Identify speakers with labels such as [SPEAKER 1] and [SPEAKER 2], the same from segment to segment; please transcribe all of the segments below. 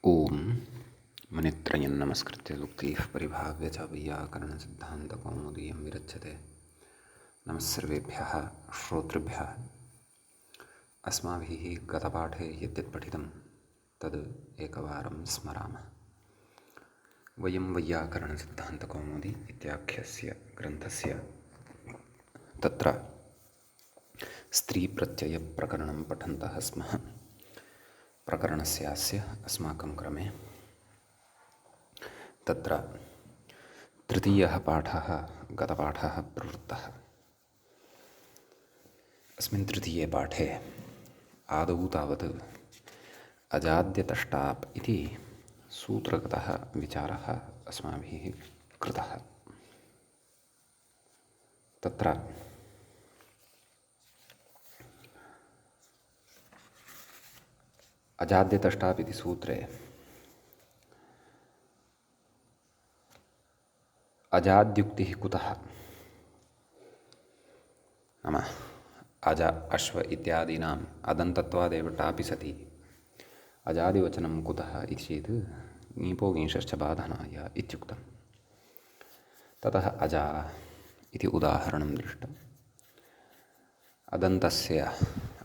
[SPEAKER 1] ओम मुनित्रयं नमस्कृत्य सूक्तिः परिभाव्य च वैयाकरणसिद्धान्तकौमुदीयं विरच्यते। नमः सर्वेभ्यः श्रोतृभ्यः। अस्माभिः गतपाठे यद्यत् पठितं तद् एकवारं स्मरामः। वयं वैयाकरणसिद्धान्तकौमुदी इत्याख्यस्य ग्रन्थस्य तत्र स्त्रीप्रत्ययप्रकरणं पठन्तः स्मः। प्रकरणस्यास्य अस्माकं क्रमे तत्र तृतीयः पाठः गतपाठः प्रवृत्तः। अस्मिन् तृतीये पाठे आदौ तावत् अजाद्यतष्टाप् इति सूत्रगतः विचारः अस्माभिः कृतः। तत्र अजाद्यतष्टाप् इति सूत्रे अजाद्युक्तिः कुतः नाम अज अश्व इत्यादीनाम् अदन्तत्वादेव टापि सति अजादिवचनं कुतः इति चेत् ङीपो ङीषश्च बाधनाय इत्युक्तं। ततः अजा इति उदाहरणं दृष्टम्। अदन्तस्य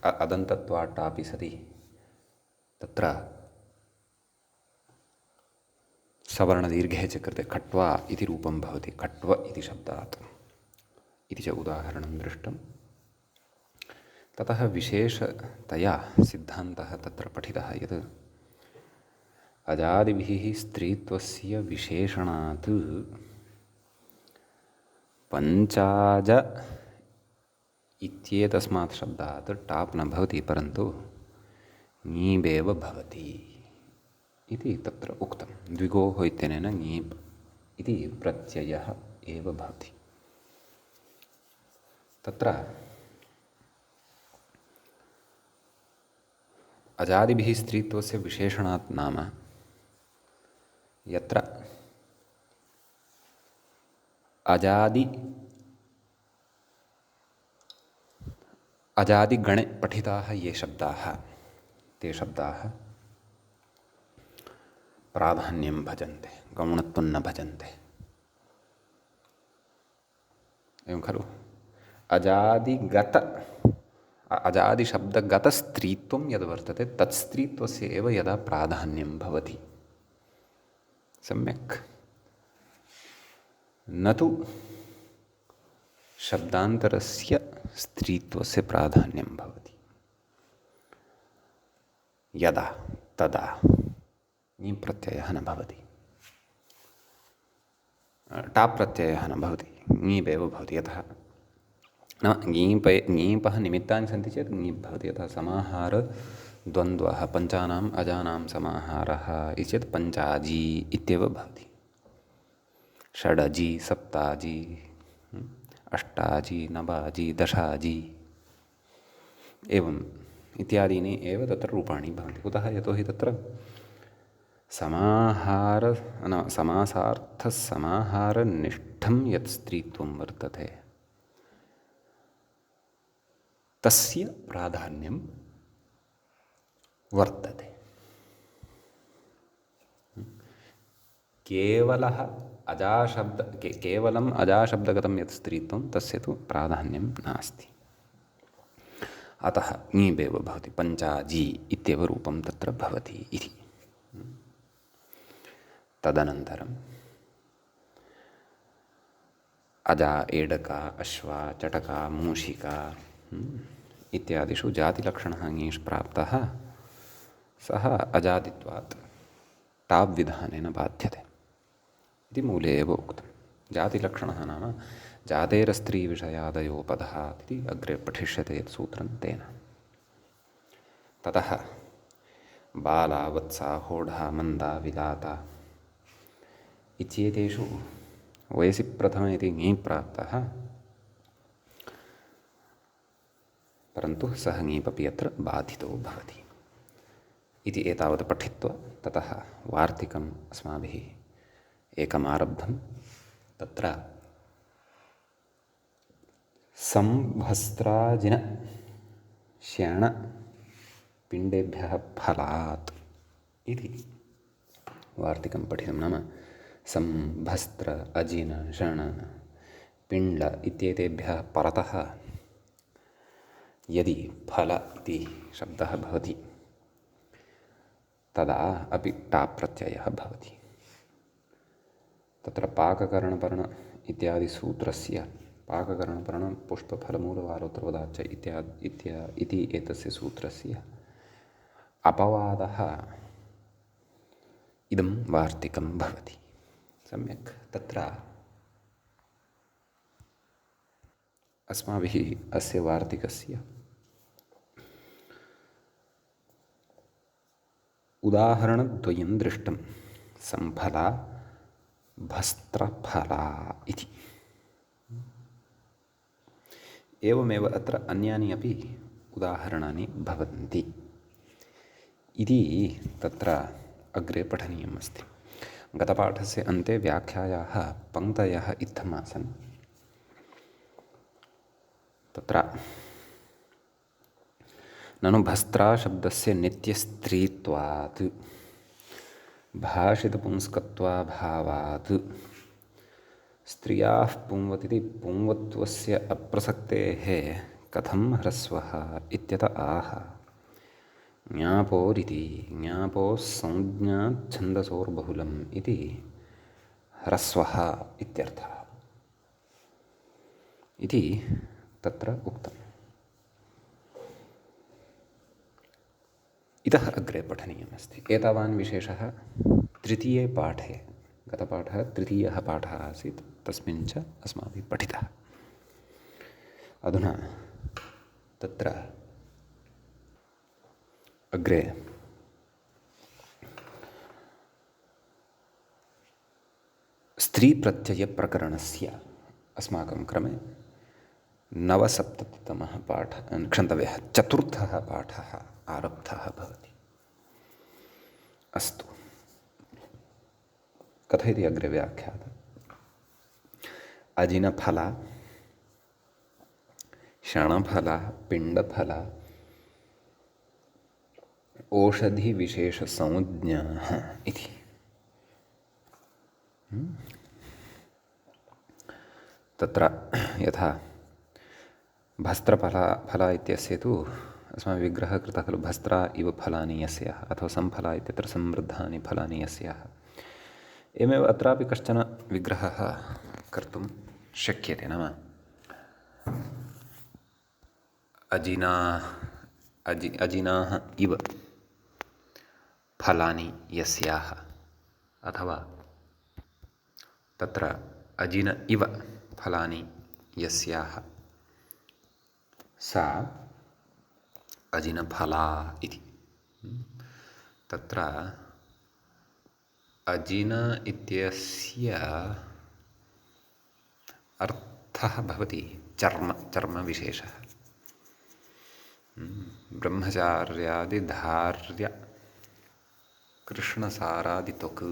[SPEAKER 1] अदन्तत्वात् टापि सति तत्र सवर्णदीर्घे च कृते खट्वा इति रूपं भवति, खट्व इति शब्दात् इति च उदाहरणं दृष्टं। ततः विशेषतया सिद्धान्तः तत्र पठितः यत् अजादिभिः स्त्रीत्वस्य विशेषणात् पञ्चाज इत्येतस्मात् शब्दात् टाप् न भवति, परन्तु ङीबेव भवति इति तत्र उक्तं। द्विगोः इत्यनेन ङीप् इति प्रत्ययः एव भवति। तत्र अजादिभिः स्त्रीत्वस्य विशेषणात् नाम यत्र अजादिगणे पठिताः ये शब्दाः ते शब्दाः प्राधान्यं भजन्ते, गौणत्वं न भजन्ते। एवं खलु? अजादिशब्दगतस्त्रीत्वं यद् वर्तते तत् स्त्रीत्वस्य एव यदा प्राधान्यं भवति सम्यक्, न तु शब्दान्तरस्य स्त्रीत्वस्य प्राधान्यं भवति। यदा तदा ङीप् प्रत्ययः न भवति, टाप् प्रत्ययः न भवति, ङीपेव भवति। यतः न ङीपः निमित्तानि सन्ति चेत् ङीप् भवति। यथा समाहारद्वन्द्वः पञ्चानाम् अजानां समाहारः इति चेत् पञ्चाजी इत्येव भवति। षडजी, सप्ताजी, अष्टाजी, नवाजी, दशाजी एवम् इत्यादीनि एव तत्र रूपाणि भवन्ति। कुतः? यतोहि तत्र समासार्थसमाहारनिष्ठं यत् स्त्रीत्वं वर्तते तस्य प्राधान्यं वर्तते। केवलम् अजाशब्दगतं यत् स्त्रीत्वं तस्य तु प्राधान्यं नास्ति। अतः ङीबेव भवति, पञ्चाजी इत्येव रूपं तत्र भवति इति। तदनन्तरम् अजा, एडका, अश्वा, चटका, मूषिका इत्यादिषु जातिलक्षणः ङीष् प्राप्तः, सः अजादित्वात् टाप् विधानेन बाध्यते इति मूले एव उक्तं। जातिलक्षणः नाम जातेरस्त्रीविषयादयो पदात् इति अग्रे पठिष्यते यत् सूत्रं तेन। ततः बाला, वत्सा, होढा, मन्दा, विलाता इत्येतेषु वयसि प्रथम इति ङीप् प्राप्तः, परन्तु सः ङीपपि अत्र बाधितो भवति इति एतावत् पठित्वा ततः वार्तिकम् अस्माभिः एकमारब्धं। तत्र संभस्त्राजिन श्यण पिण्डेभ्यः फलात् इति वार्तिकं पठितं नाम सं भस्त्र अजिन षण पिण्ड इत्येतेभ्यः परतः यदि फल इति शब्दः भवति तदा अपि टाप् प्रत्ययः भवति। तत्र पाककरणपर्ण इत्यादि सूत्रस्य पाककरणपर्ण पुष्पफलमूलवारोत्तरोदाच्च इति एतस्य सूत्रस्य अपवादः इदं वार्तिकं भवति। सम्यक् तत्र अस्माभिः अस्य वार्तिकस्य उदाहरणद्वयं दृष्टं संफला भस्त्रफला इति। एवमेव अत्र अन्यानि अपि उदाहरणानि भवन्ति इति तत्र अग्रे पठनीयम् अस्ति। गतपाठस्य अन्ते व्याख्यायाः पङ्क्तयः इत्थम् आसन्। तत्र ननु भस्त्रा शब्दस्य नित्यस्त्रीत्वात् भाषितपुंस्कत्वाभावात् स्त्रियाः पुंवतिति पुंवत्वस्य अप्रसक्तेः कथं ह्रस्वः इत्यत आह। ज्ञापोरिति ज्ञापोः संज्ञात् छन्दसोर्बहुलम् इति ह्रस्वः इत्यर्थः इति तत्र उक्तम्। इतः अग्रे पठनीयमस्ति। एतावान् विशेषः तृतीये पाठे, गतपाठः तृतीयः पाठः आसीत्, तस्मिन् च अस्माभिः पठितः। अधुना तत्र अग्रे स्त्रीप्रत्ययप्रकरणस्य अस्माकं क्रमे नवसप्ततितमः पाठः, क्षन्तव्यः चतुर्थः पाठः आरब्धः भवति। अस्तु, कथयति अग्रे व्याख्यातः। अजिनफला क्षणफला पिण्डफला ओषधिविशेषसंज्ञाः इति। तत्र यथा भस्त्रफला इत्यस्य तु अस्माभिः विग्रहः कृतः खलु, भस्त्रा इव फलानि यस्याः, अथवा संफला इत्यत्र समृद्धानि फलानि यस्याः। एवमेव अत्रापि कश्चन विग्रहः कर्तुं शक्यते, नाम अजिनाः इव फलानि यस्याः, अथवा तत्र अजिन इव फलानि यस्याः सा अजिनफला इति। तत्र अजिन इत्यस्य अर्थः भवति चर्मविशेषः। ब्रह्मचार्यादिधार्य कृष्णसारादित्वक्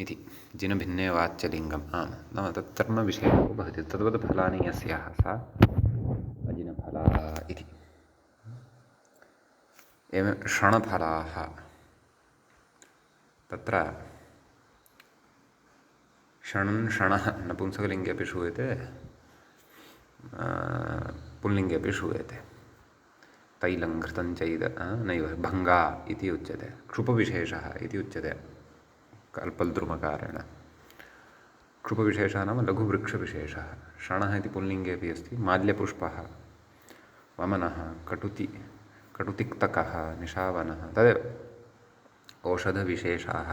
[SPEAKER 1] इति जिनभिन्ने वाच्यलिङ्गम्। आम्, नाम तत् चर्मविषयः भवति। तद्वत् फलानि यस्याः सा अजिनफला इति। एवं षणफलाः, तत्र षणः नपुंसकलिङ्गे अपि श्रूयते, पुल्लिङ्गे अपि श्रूयते। तैलं घृतं चैद नैव भङ्गा इति उच्यते। क्षुपविशेषः इति उच्यते कल्पलद्रुमकारेण। क्षुपविशेषः नाम लघुवृक्षविशेषः। षणः इति पुल्लिङ्गे अपि अस्ति। माल्यपुष्पः, वमनः, कटुतिक्तकः, निशावनः, तदेव औषधविशेषाः,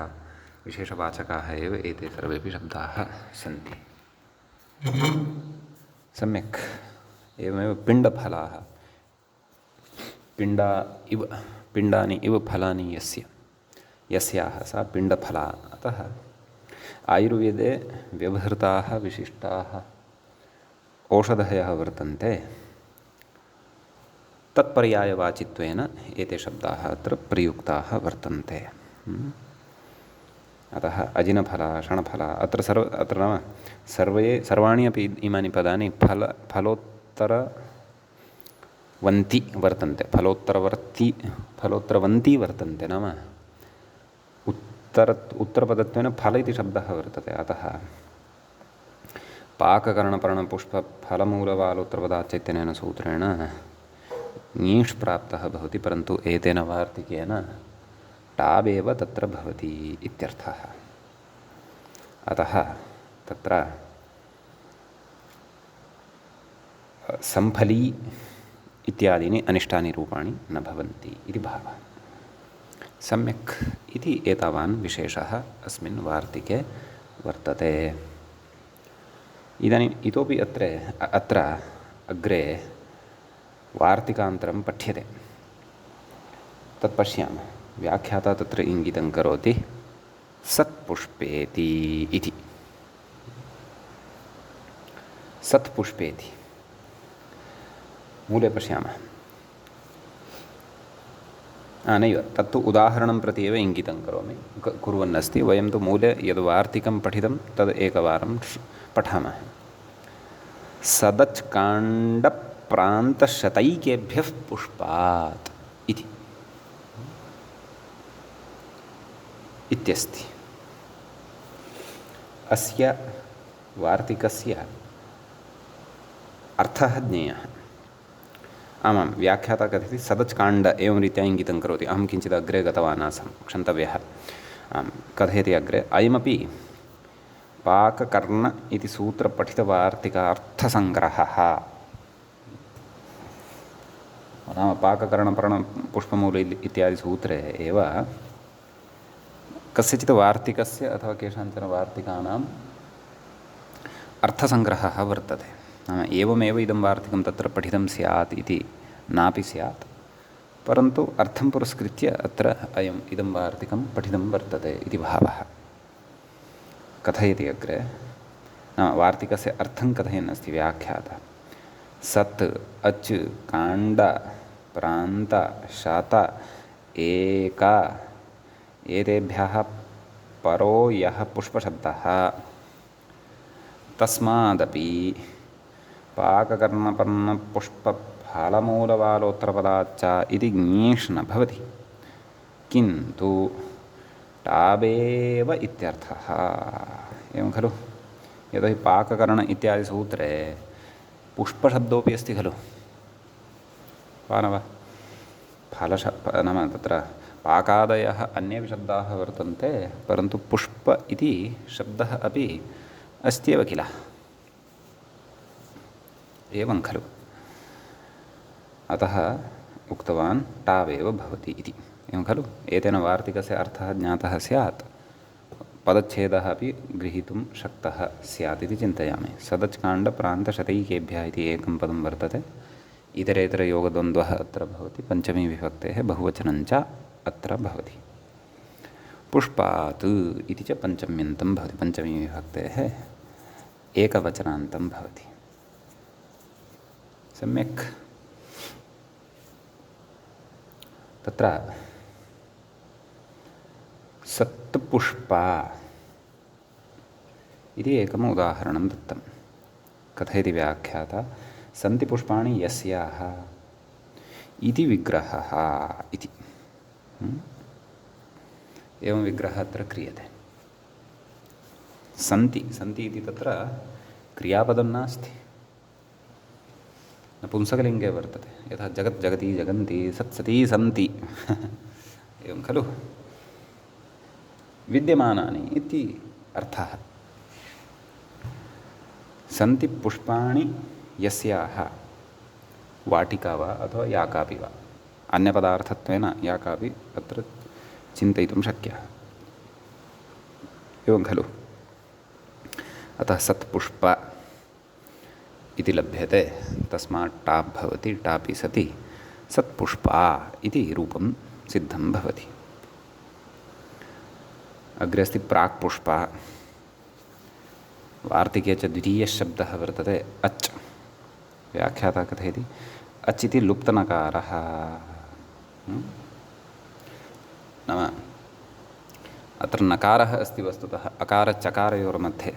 [SPEAKER 1] विशेषवाचकाः एव एते सर्वेपि शब्दाः सन्ति। सम्यक्। एवमेव पिण्डफलाः, पिण्डानि इव फलानि यस्याः सा पिण्डफला। अतः आयुर्वेदे व्यवहृताः विशिष्टाः औषधयः वर्तन्ते, तत्पर्यायवाचित्वेन एते शब्दाः अत्र प्रयुक्ताः वर्तन्ते। अतः अजिनफला, षणफला, अत्र नाम सर्वाणि अपि इमानि पदानि फलोत्तर वन्ति वर्तन्ते, फलोत्तरवन्ती वर्तन्ते, नाम उत्तरपदत्वेन फल इति शब्दः वर्तते। अतः पाककर्णपर्णपुष्पफलमूलवालोत्तरपदाच्च इत्यनेन सूत्रेण ङीष् प्राप्तः भवति, परन्तु एतेन वार्तिकेन टाबेव तत्र भवति इत्यर्थः। अतः तत्र संफली इत्यादीनि अनिष्टानि रूपाणि न भवन्ति इति भावः। सम्यक् इति एतावान् विशेषः अस्मिन् वार्तिके वर्तते। इदानीम् इतोपि अत्र अग्रे वार्तिकान्तरं पठ्यते, तत् पश्यामः। व्याख्याता तत्र इङ्गितं करोति सत्पुष्पेति इति। सत्पुष्पेति मूले पश्यामः। नैव, तत्तु उदाहरणं प्रति एव इङ्गितं करोमि कुर्वन्नस्ति। वयं तु मूले यद् वार्तिकं पठितं तद् एकवारं पठामः। सदच्काण्डप्रान्तशतैकेभ्यः पुष्पात् इति इत्यस्ति। अस्य वार्तिकस्य अर्थः ज्ञेयः। आमां, व्याख्याता कथयति सदच्काण्ड एवं रीत्या इङ्गितं करोति। अहं किञ्चित् अग्रे गतवान् आसं, क्षन्तव्यः। आं, कथयति अग्रे, अयमपि पाककर्ण इति सूत्रपठितवार्तिकार्थसङ्ग्रहः। नाम पाककर्णपर्णपुष्पमूल इत्यादि सूत्रे एव कस्यचित् वार्तिकस्य अथवा केषाञ्चन वार्तिकानाम् अर्थसङ्ग्रहः वर्तते। नाम एवमेव इदं वार्तिकं तत्र पठितं स्यात् इति नापि स्यात्, परन्तु अर्थं पुरस्कृत्य अत्र इदं वार्तिकं पठितं वर्तते इति भावः। कथयति अग्रे, नाम वार्तिकस्य अर्थं कथयन् अस्ति व्याख्याता। सत् अच् काण्ड प्रान्त शत एका एतेभ्यः परो यः पुष्पशब्दः तस्मादपि पाककर्णपर्णपुष्पफलमूलवालोत्तरपदाच्च इति ङीष् न भवति, किन्तु टाबेव इत्यर्थः। एवं खलु? यतोहि पाककर्ण इत्यादि सूत्रे पुष्पशब्दोऽपि अस्ति खलु, वा? नाम तत्र पाकादयः अन्येपि शब्दाः वर्तन्ते, परन्तु पुष्प इति शब्दः अपि अस्त्येव किल। एवं खलु? अतः उक्तवान् टावेव भवति इति। एवं खलु? एतेन वार्तिकस्य अर्थः ज्ञातः स्यात्, पदच्छेदः अपि गृहीतुं शक्तः स्यात् इति चिन्तयामि। सदच्काण्डप्रान्तशतैकेभ्यः इति एकं पदं वर्तते। इतरेतरयोगद्वन्द्वः अत्र भवति। पञ्चमी विभक्तेः बहुवचनञ्च अत्र भवति। पुष्पात् इति च पञ्चम्यन्तं भवति। पञ्चमी विभक्तेः एकवचनान्तं भवति। सम्यक्। तत्र सत्पुष्पा इति एकम् उदाहरणं दत्तं। कथयति व्याख्याता, सन्ति पुष्पाणि यस्याः इति विग्रहः इति। एवं विग्रहः अत्र क्रियते। सन्ति इति तत्र क्रियापदं नास्ति, नपुंसकलिङ्गे वर्तते। यथा जगत् जगति जगन्ति, सत् सती सन्ति एवं खलु? विद्यमानानि इति अर्थः। सन्ति पुष्पाणि यस्याः, वाटिका वा अथवा या कापि वा, अन्यपदार्थत्वेन या कापि अत्र चिन्तयितुं शक्यः। एवं खलु? अतः सत्पुष्प इति लभ्यते, तस्मात् टाप् भवति। टापि सति सत्पुष्पा इति रूपं सिद्धं भवति। अग्रे अस्ति प्राक्पुष्पा। वार्तिके च द्वितीयः शब्दः वर्तते अच्। व्याख्याता कथयति अच् इति लुप्तनकारः। नाम अत्र नकारः अस्ति वस्तुतः अकारचकारयोर्मध्ये,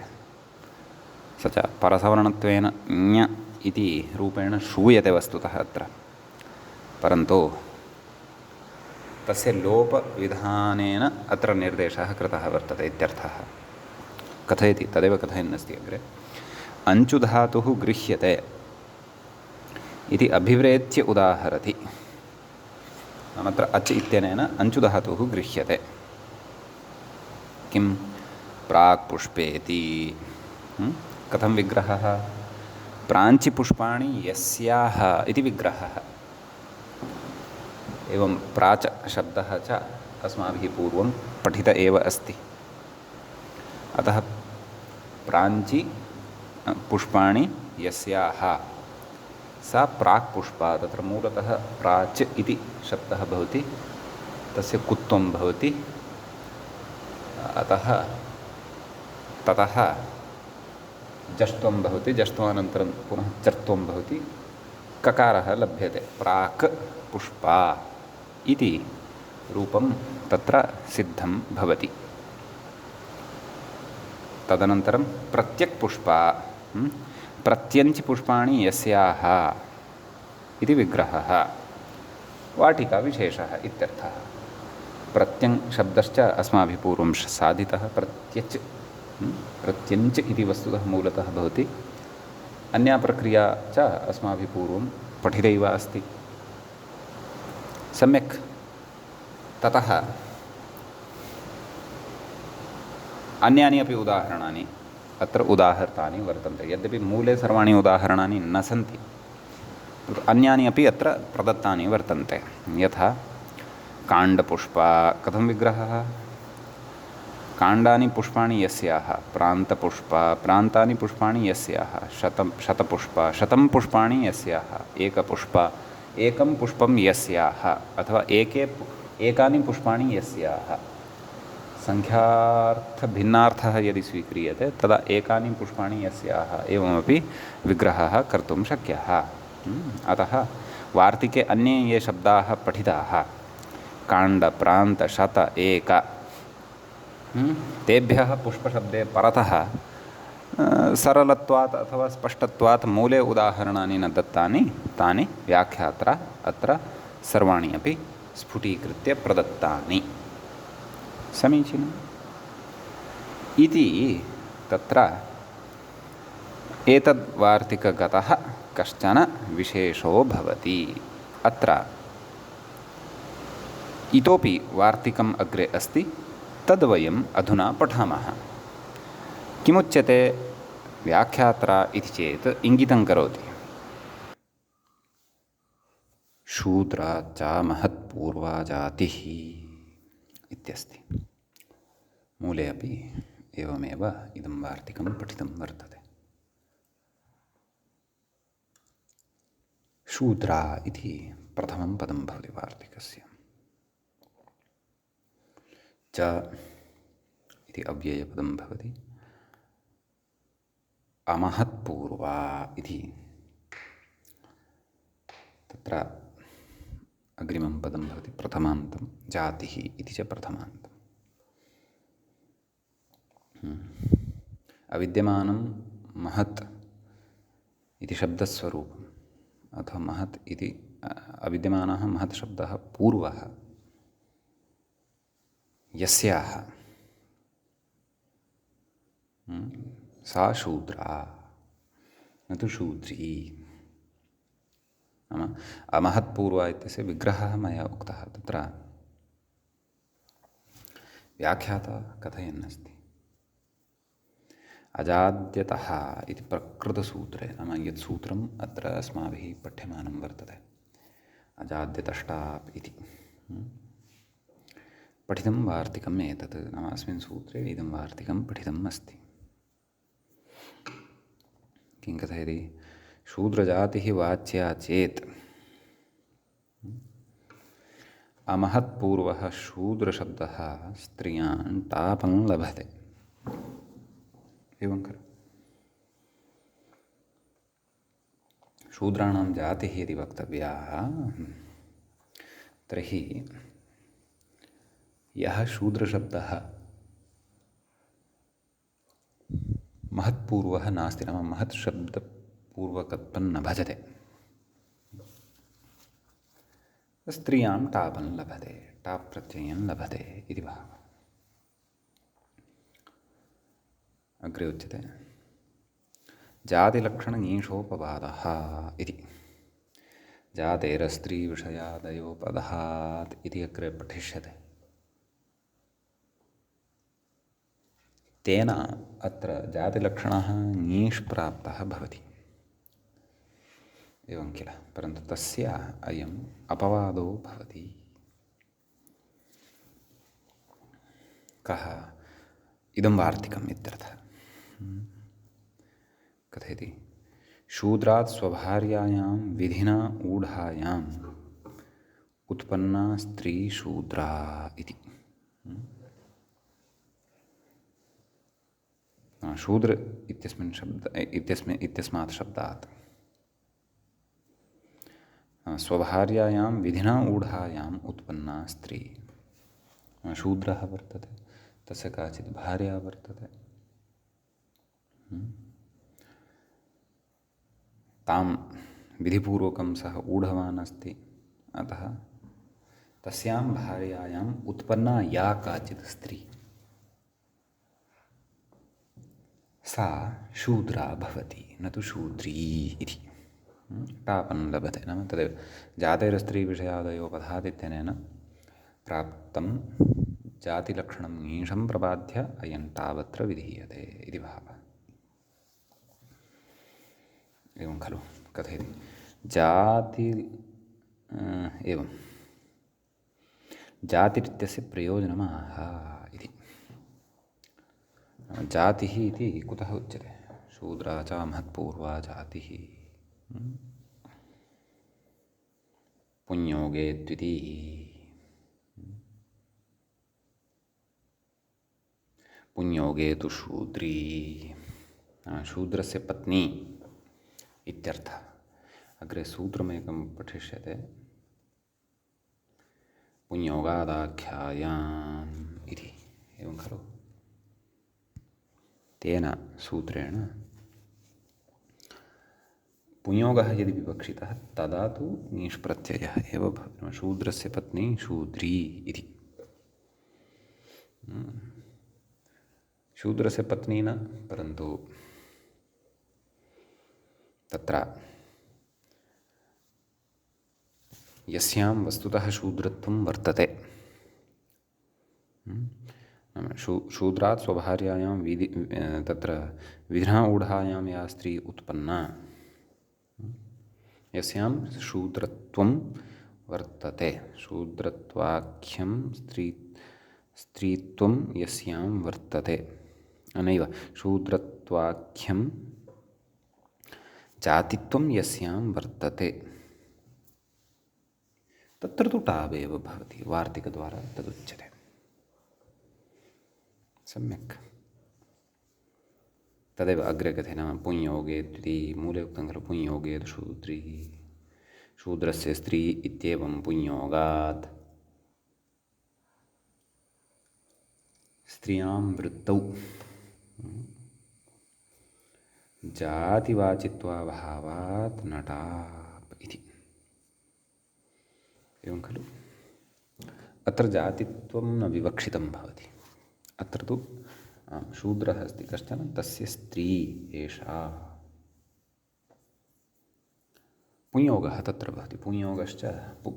[SPEAKER 1] स च परसवर्णत्वेन ञ इति रूपेण श्रूयते वस्तुतः अत्र। परन्तु तस्य लोपविधानेन अत्र निर्देशः कृतः वर्तते इत्यर्थः। कथयति तदेव कथयन्नस्ति अग्रे। अञ्चुधातुः गृह्यते इति अभिव्रेत्य उदाहरति। अत्र अच् इत्यनेन अञ्चुधातुः गृह्यते। किं प्राक् पुष्पेति। कथं विग्रहः? प्राञ्चिपुष्पाणि यस्याः इति विग्रहः। एवं प्राच शब्दः च अस्माभिः पूर्वं पठित एव अस्ति। अतः प्राञ्चि पुष्पाणि यस्याः सा प्राक् पुष्पा। तत्र मूलतः प्राच् इति शब्दः भवति, तस्य कुत्वं भवति। अतः ततः जष्ट्वं भवति, जष्ट्वानन्तरं पुनः चर्त्वं भवति, ककारः लभ्यते। प्राक् पुष्पा इति रूपं तत्र सिद्धं भवति। तदनन्तरं प्रत्यक् पुष्पा, प्रत्यञ्च पुष्पाणि यस्याः इति विग्रहः, वाटिकाविशेषः इत्यर्थः। प्रत्यङ् शब्दश्च अस्माभिः पूर्वं साधितः। प्रत्यच् प्रत्यञ्च इति वस्तुतः मूलतः भवति। अन्या प्रक्रिया च अस्माभिः पूर्वं पठितैव अस्ति। सम्यक्। ततः अन्यानि अपि उदाहरणानि अत्र उदाहृतानि वर्तन्ते। यद्यपि मूले सर्वाणि उदाहरणानि न सन्ति, अन्यानि अपि अत्र प्रदत्तानि वर्तन्ते। यथा काण्डपुष्पा। कथं विग्रहः? काण्डानि पुष्पाणि यस्याः, प्रान्तपुष्पा, प्रान्तानि पुष्पाणि यस्याः, शतपुष्पा, शतं पुष्पाणि यस्याः, एकपुष्पा, एकं पुष्पं यस्याः, अथवा एकानि पुष्पाणि यस्याः। संख्यार्थभिन्नार्थः यदि स्वीक्रियते तदा एकानि पुष्पाणि यस्याः एवमपि विग्रहः कर्तुं शक्यः। अतः वार्तिके अन्ये ये शब्दाः पठिताः, काण्ड, प्रान्त, शत, एक, तेभ्यः पुष्पशब्दे परतः सरलत्वात् अथवा स्पष्टत्वात् मूले उदाहरणानि न दत्तानि, तानि व्याख्यात्रा अत्र सर्वाणि अपि स्फुटीकृत्य प्रदत्तानि। समीचीनम् इति तत्र एतद्वार्तिकगतः कश्चन विशेषो भवति। अत्र इतोपि वार्तिकम् अग्रे अस्ति, तद्वयम् अधुना पठामः। किमुच्यते व्याख्यात्रा इति चेत् इंगितं करोति। शूद्राच्च महत्पूर्वा जातिः इत्यस्ति। मूले अपि एवमेव इदं वार्तिकं पठितं वर्तते। शूद्रा इति प्रथमं पदं भवति वार्तिकस्य। च इति अव्ययपदं भवति। अमहत्पूर्वा इति तत्र अग्रिमं पदं भवति प्रथमान्तं। जातिः इति च प्रथमान्तम्। अविद्यमानं महत् इति शब्दस्वरूपम्, अथवा महत् इति अविद्यमानः महत् शब्दः पूर्वः यस्याः सा शूद्रा, न तु शूद्री। नाम अमहत्पूर्वा इत्यस्य विग्रहः मया उक्तः। तत्र व्याख्याता कथयन्नस्ति। अजाद्यतः इति प्रकृतसूत्रे, नाम यत् सूत्रम् अत्र अस्माभिः पठ्यमानं वर्तते, अजाद्यतष्टाप् इति पठितं वार्तिकम् एतत्। नाम अस्मिन् सूत्रे इदं वार्तिकं पठितम् अस्ति। किं कथयति? शूद्रजातिः वाच्या चेत् अमहत्पूर्वः शूद्रशब्दः स्त्रियान् तापं लभते। एवं खलु? शूद्राणां जातिः यदि वक्तव्या तर्हि यः शूद्रशब्दः महत्पूर्वः नास्ति, नाम महत् शब्दपूर्वकत्वं न भजते, स्त्रियां टापं लभते, टाप् प्रत्ययं लभते इति भावः। अग्रे उच्यते जातिलक्षणङीषोपवादः इति। जातेरस्त्रीविषयादयोपदहात् इति अग्रे पठिष्यते। तेन अत्र जातिलक्षणः ङीष् प्राप्तः भवति, एवं किल, परन्तु तस्य अयम् अपवादो भवति। कः? इदं वार्तिकम् इत्यर्थः। कथयति शूद्रात् स्वभार्यायां विधिना ऊढायाम् उत्पन्ना स्त्री शूद्रा इति। शूद्र इत्यस्मात् शब्दात् स्वभार्यायां विधिना ऊढायाम् उत्पन्ना स्त्री, शूद्रः वर्तते, तस्य काचित् भार्या वर्तते, तां विधिपूर्वकं सः ऊढवान् अस्ति, अतः तस्यां भार्यायाम् उत्पन्ना या काचित् स्त्री सा शूद्रा भवति, न तु शूद्री इति। टापं लभते, नाम तदेव जातेरस्त्रीविषयादयोपधात् इत्यनेन प्राप्तं जातिलक्षणं ङीषं प्रबाध्य अयं तावत्र विधीयते इति भावः। एवं खलु, कथयति एवं जातिरित्यस्य प्रयोजनमाह इति। जातिः इति कुतः उच्यते? शूद्रा च महत्पूर्वा जातिः, पुंयोगे द्वितीः, पुंयोगे तु शूद्री, शूद्रस्य पत्नी इत्यर्थः। अग्रे सूत्रमेकं पठिष्यते, पुंयोगादाख्यायाम् इति, एवं खलु। तेन सूत्रेण पुंयोगः यदि विवक्षितः तदा तु ङीष् प्रत्ययः एव भवति। शूद्रस्य पत्नी शूद्री इति। शूद्रस्य पत्नी न, परन्तु तत्र यस्यां वस्तुतः शूद्रत्वं वर्तते, शूद्रात् स्वभार्यायां तत्र विधिना ऊढायां या स्त्री उत्पन्ना, यस्यां शूद्रत्वं वर्तते, शूद्रत्वाख्यं स्त्रीत्वं यस्यां वर्तते, नैव शूद्रत्वाख्यं जातित्वं यस्यां वर्तते, तत्र तु टावेव भवति। वार्तिकद्वारा तदुच्यते। सम्यक्। तदेव अग्रे कथे, नाम पुंयोगे द्वितीः, मूले उक्तं खलु पुंयोगे तु शूद्री, शूद्रस्य स्त्री इत्येवं पुंयोगात् स्त्रियां वृत्तौ जातिवाचित्वाभावात् न टाप् इति। एवं खलु। अत्र जातित्वं न विवक्षितं भवति। अत्र तु शूद्रः अस्ति कश्चन, तस्य स्त्री एषा, पुंयोगः तत्र भवति, पुंयोगश्च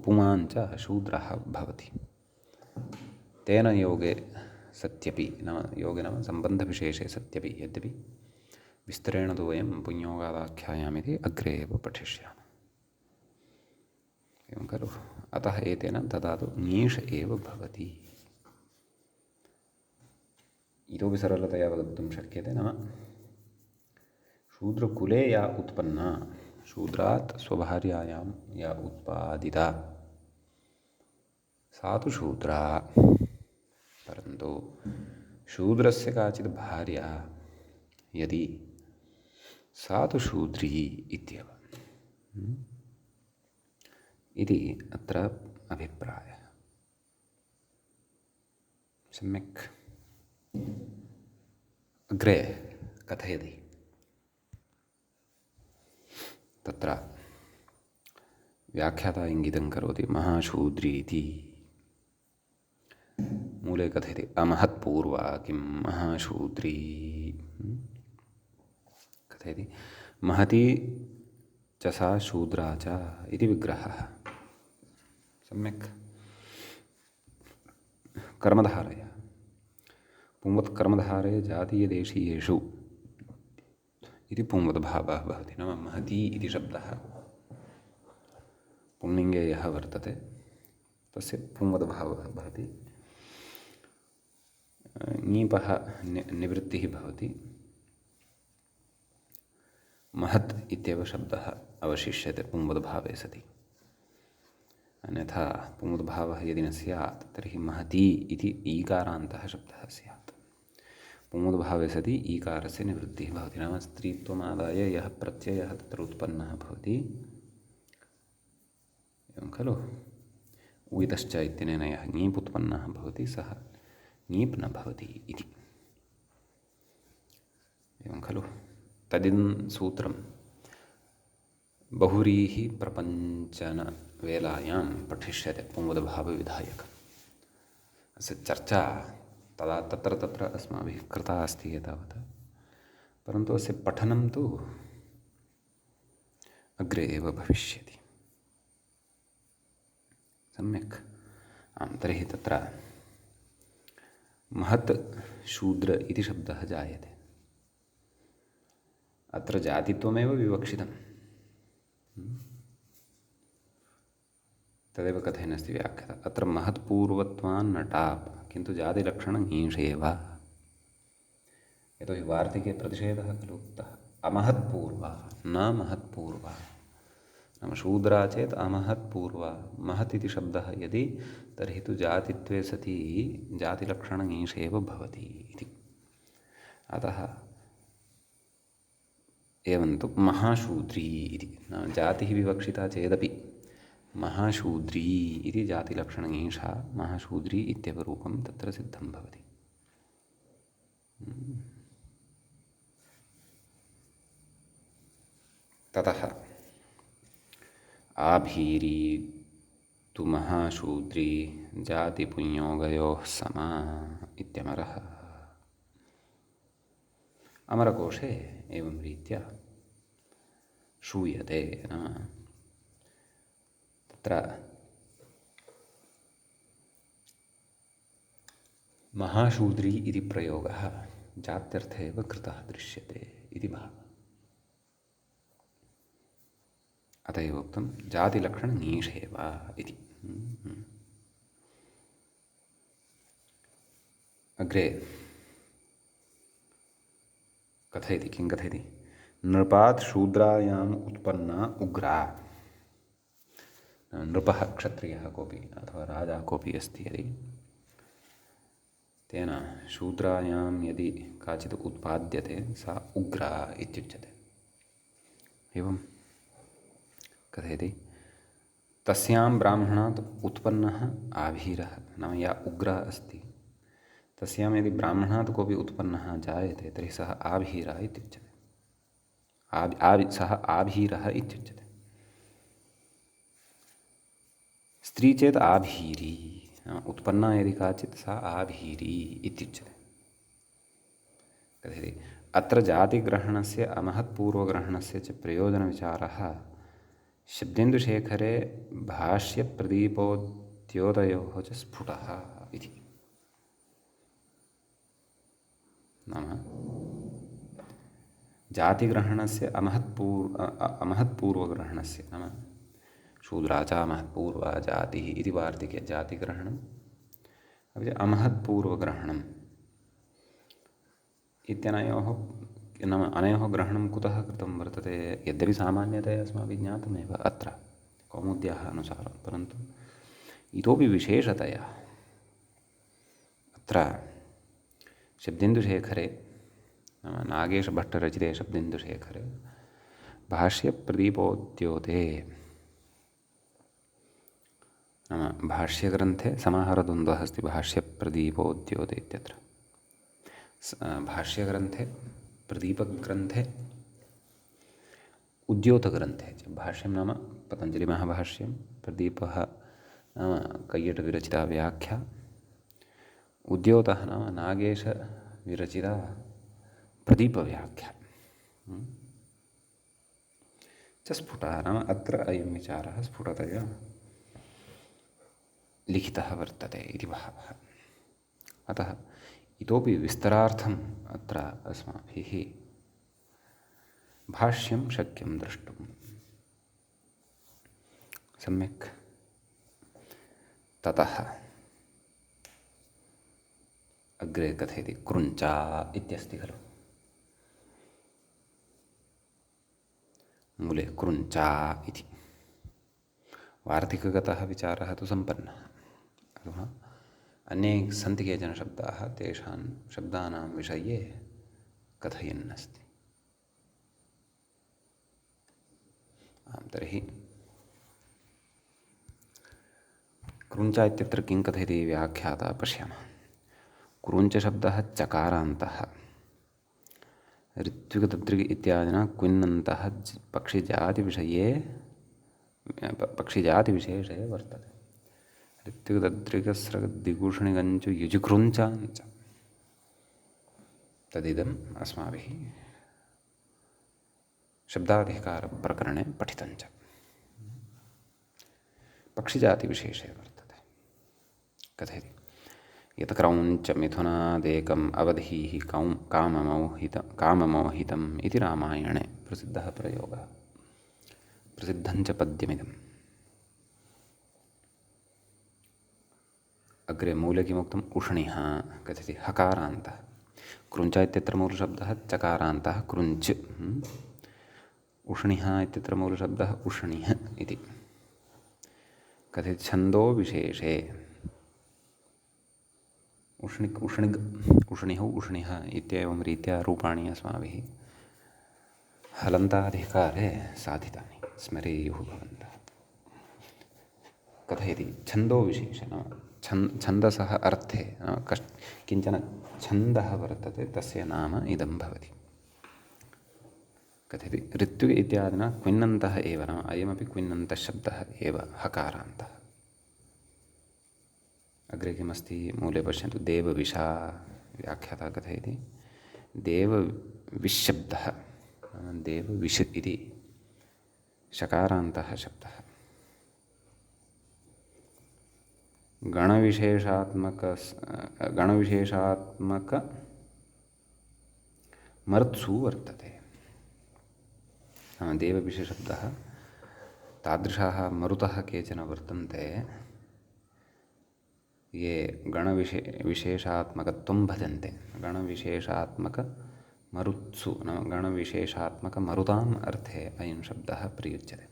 [SPEAKER 1] पुमाञ्च शूद्रः भवति। तेन योगे सत्यपि, नाम योगे नाम सम्बन्धविशेषे सत्यपि, यद्यपि विस्तरेण तु वयं पुंयोगादाख्यायामिति अग्रे एव पठिष्यामः। एवं खलु। अतः एतेन तदा तु ङीष् एव भवति। इतोपि सरलतया वक्तुं शक्यते, नाम शूद्रकुले या उत्पन्ना, शूद्रात् स्वभार्यायां या उत्पादिता, सा तु शूद्रा, परन्तु शूद्रस्य काचित् भार्या यदि, सा तु शूद्री इत्येव इति अत्र अभिप्रायः। सम्यक्। अग्रे कथयति, तत्र व्याख्याता इंगितं करोति महाशूद्री इति। मूले कथयति अमहत्पूर्वा किं महाशूद्री कथयति महती च सा शूद्रा च इति विग्रहः। सम्यक् कर्मधारय पुंवत् कर्मधारय जातीयदेशीयेषु इति पुंवद्भावः भवति। नाम महती इति शब्दः पुंलिङ्गे यः वर्तते तस्य पुंवद्भावः भवति। ङीपः निवृत्तिः भवति। महत् इत्येव शब्दः अवशिष्यते पुंवद्भावे सति। अन्यथा पुंवद्भावः यदि न स्यात् तर्हि महती इति ईकारान्तः शब्दः स्यात्। पुंवद्भावे सति ईकारस्य निवृत्तिः भवति। नाम स्त्रीत्वमादाय यः प्रत्ययः तत्र उत्पन्नः भवति, एवं खलु। उयितश्च इत्यनेन यः ङीप् उत्पन्नः भवति सः ङीप् न भवति इति, एवं खलु। तदिदं सूत्रं बहुव्रीहि प्रपञ्चनवेलायां पठिष्यते पुंवद्भावविधायकम्। अस्य चर्चा तदा तत्र अस्माभिः कृता अस्ति एतावत्, परन्तु अस्य पठनं तु अग्रे एव भविष्यति। सम्यक्। आं तर्हि तत्र महत् शूद्र इति शब्दः जायते। अत्र जातित्वमेव विवक्षितं। तदेव कथयन्नस्ति व्याख्याता। अत्र महत्पूर्वत्वान् न टाप्, किन्तु जातिलक्षणं ङीषेव। यतोहि वार्तिके प्रतिषेधः खलु उक्तः। अमहत्पूर्वा न महत्पूर्वा। नाम शूद्रा चेत् अमहत्पूर्वा। महत् इति शब्दः यदि, तर्हि तु जातित्वे सति जातिलक्षणं ङीषेव भवति इति। अतः एवं तु महाशूद्री इति जातिः विवक्षिता चेदपि महाशूद्री इति जातिलक्षणं ङीषा महाशूद्री इत्येव रूपं तत्र सिद्धं भवति। ततः आभीरी तु महाशूद्री जातिपुंयोगयोः समा इत्यमरः। अमरकोशे एवं रीत्या श्रूयते। नाम तत्र महाशूद्री इति प्रयोगः जात्यर्थे एव कृतः दृश्यते इति भावः। अत एव उक्तं जातिलक्षणं ङीषेव इति। अग्रे कथयति। किं कथयति? नृपात् शूद्रायाम् उत्पन्ना उग्रा। नृपः क्षत्रियः कोऽपि अथवा राजा कोऽपि अस्ति यदि, तेन शूद्रायां यदि काचित् उत्पाद्यते सा उग्रा इत्युच्यते। एवं कथयति। तस्यां ब्राह्मणात् उत्पन्नः आभीरः। नाम या उग्रा अस्ति तस्यां यदि ब्राह्मणात् कोऽपि उत्पन्नः जायते तर्हि सः आभीरः इत्युच्यते। सः आभीरः इत्युच्यते। स्त्री चेत् आभीरी। उत्पन्ना यदि काचित् सा आभीरी इत्युच्यते। कथयति। अत्र जातिग्रहणस्य अमहत्पूर्वग्रहणस्य च प्रयोजनविचारः शब्देन्दुशेखरे भाष्यप्रदीपोद्योतयोः च स्फुटः इति। नाम जातिग्रहणस्य अमहत्पूर्वग्रहणस्य, नाम शूद्रा च महत्पूर्वा जातिः इति वार्तिके जातिग्रहणम् अपि च अमहत्पूर्वग्रहणम् इत्यनयोः, नाम अनयोः ग्रहणं कुतः कृतं वर्तते? यद्यपि सामान्यतया अस्माभिः ज्ञातमेव अत्र कौमुद्याः अनुसारं, परन्तु इतोपि विशेषतया अत्र शब्देन्दुशेखरे, नाम नागेशभट्टरचिते शब्देन्दुशेखरे भाष्यप्रदीपोद्योते, नाम भाष्यग्रन्थे समाहारद्वन्द्वः अस्ति। भाष्यप्रदीपोद्योते इत्यत्र भाष्यग्रन्थे, प्रदीपग्रन्थे, उद्योतग्रन्थे च। भाष्यं नाम पतञ्जलिमहाभाष्यं प्रदीपः नाम कैयटविरचिता व्याख्या उद्योतः नाम नागेशविरचिता प्रदीपव्याख्या च स्फुटः नाम अत्र अयं विचारः स्फुटतया लिखितः वर्तते इति भावः। अतः इतोपि विस्तरार्थम् अत्र अस्माभिः भाष्यं शक्यं द्रष्टुं। सम्यक्। ततः अग्रे कथयति कृञ्चा इत्यस्ति खलु। मूले कृञ्चा इति वार्तिकगतः विचारः तु सम्पन्नः। अधुना अन्ये सन्ति केचन शब्दाः, तेषां शब्दानां विषये कथयन् अस्ति। तर्हि कृञ्चा इत्यत्र किं कथयति व्याख्याता पश्यामः। कृञ्चशब्दः चकारान्तः ऋत्विकतद्रिक् इत्यादिना क्विन्नन्तः पक्षिजातिविशेषे वर्तते। ऋत्विकतद्रिकस्रग्दिगूषणिगञ्चु युजिकृञ्चाञ्च तदिदम् अस्माभिः शब्दाधिकारप्रकरणे पठितञ्च। पक्षिजातिविशेषे वर्तते। कथयति यत् क्रौञ्च मिथुनादेकम् अवधीः काममोहितम् इति रामायणे प्रसिद्धः प्रयोगः। प्रसिद्धञ्च पद्यमिदम्। अग्रे मूले किमुक्तम् उष्णिः कथयति हकारान्तः। कृञ्च इत्यत्र मूलशब्दः चकारान्तः कृञ्च्। उष्णिः इत्यत्र मूलशब्दः उष्णिः इति। कथयति छन्दो विशेषे उष्णिः उष्णिः इत्येवं रीत्या रूपाणि अस्माभिः हलन्ताधिकारे साधितानि स्मरेयुः भवन्तः। कथयति छन्दो विशेषे नाम छन्दसः अर्थे किञ्चन छन्दः वर्तते, तस्य नाम इदं भवति। कथयति ऋत्विक इत्यादिना क्विन्नन्तः एव नाम अयमपि क्विन्नन्तः शब्दः एव हकारान्तः। अग्रे किमस्ति मूले पश्यन्तु देवविशा व्याख्याता कथयति देवविशब्दः देवविश इति शकारान्तः शब्दः गणविशेषात्मकमर्त्सु वर्तते। देवविशशब्दः तादृशाः मरुतः केचन वर्तन्ते ये गणविशेषात्मकत्वं भजन्ते। गणविशेषात्मकमरुत्सु नाम गणविशेषात्मकमरुताम् अर्थे अयं शब्दः प्रयुज्यते।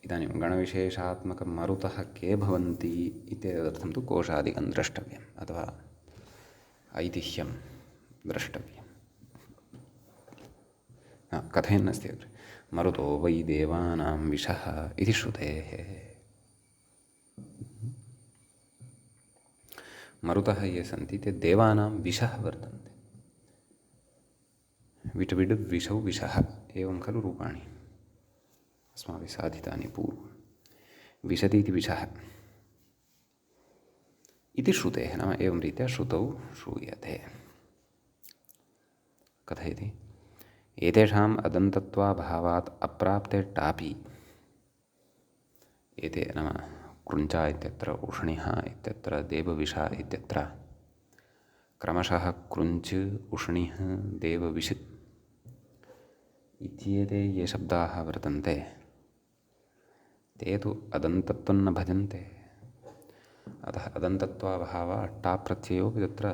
[SPEAKER 1] इदानीं गणविशेषात्मकमरुतः के भवन्ति इत्यर्थं तु कोशादिकं द्रष्टव्यम् अथवा ऐतिह्यं द्रष्टव्यम्। कथयन्नस्ति अग्रे मरुतो वै देवानां विशः इति श्रुतेः। मरुतः ये सन्ति ते देवानां विशः वर्तन्ते। विट् विषौ विशः एवं खलु रूपाणि अस्माभिः साधितानि पूर्वं। विशति इति विशः इति श्रुतेः नाम एवं रीत्या श्रुतौ श्रूयते। कथयति एतेषाम् अदन्तत्वाभावात् अप्राप्ते टापि एते नाम कृञ्चा इत्यत्र उष्णिः इत्यत्र देवविशा इत्यत्र क्रमशः कृञ्च् उष्णिः देवविश् इत्येते ये शब्दाः वर्तन्ते ते तु अदन्तत्वं न भजन्ते। अतः अदन्तत्वाभावात् टाप् प्रत्ययोऽपि तत्र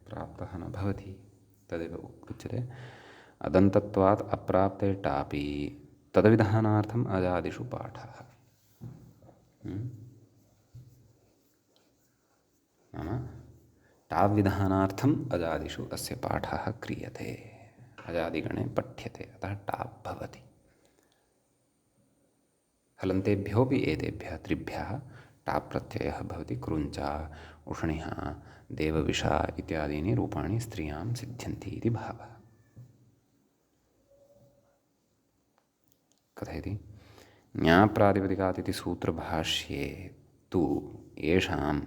[SPEAKER 1] प्राप्तः न भवति। तदेव उच्यते अदन्तत्वात् अप्राप्ते टापि तद्विधानार्थम् अजादिषु पाठः। नाम टाव्विधानार्थम् अजादिषु अस्य पाठः क्रियते। अजादिगणे पठ्यते, अतः टाप् भवति। हलन्तेभ्योऽपि एतेभ्यः त्रिभ्यः टाप् प्रत्ययः भवति। कृञ्चा उष्णिः देवविशा इत्यादीनि रूपाणि स्त्रियां सिद्ध्यन्ति इति भावः। कथयति ज्ञाप्रातिपदिकात् इति सूत्रभाष्ये तु येषां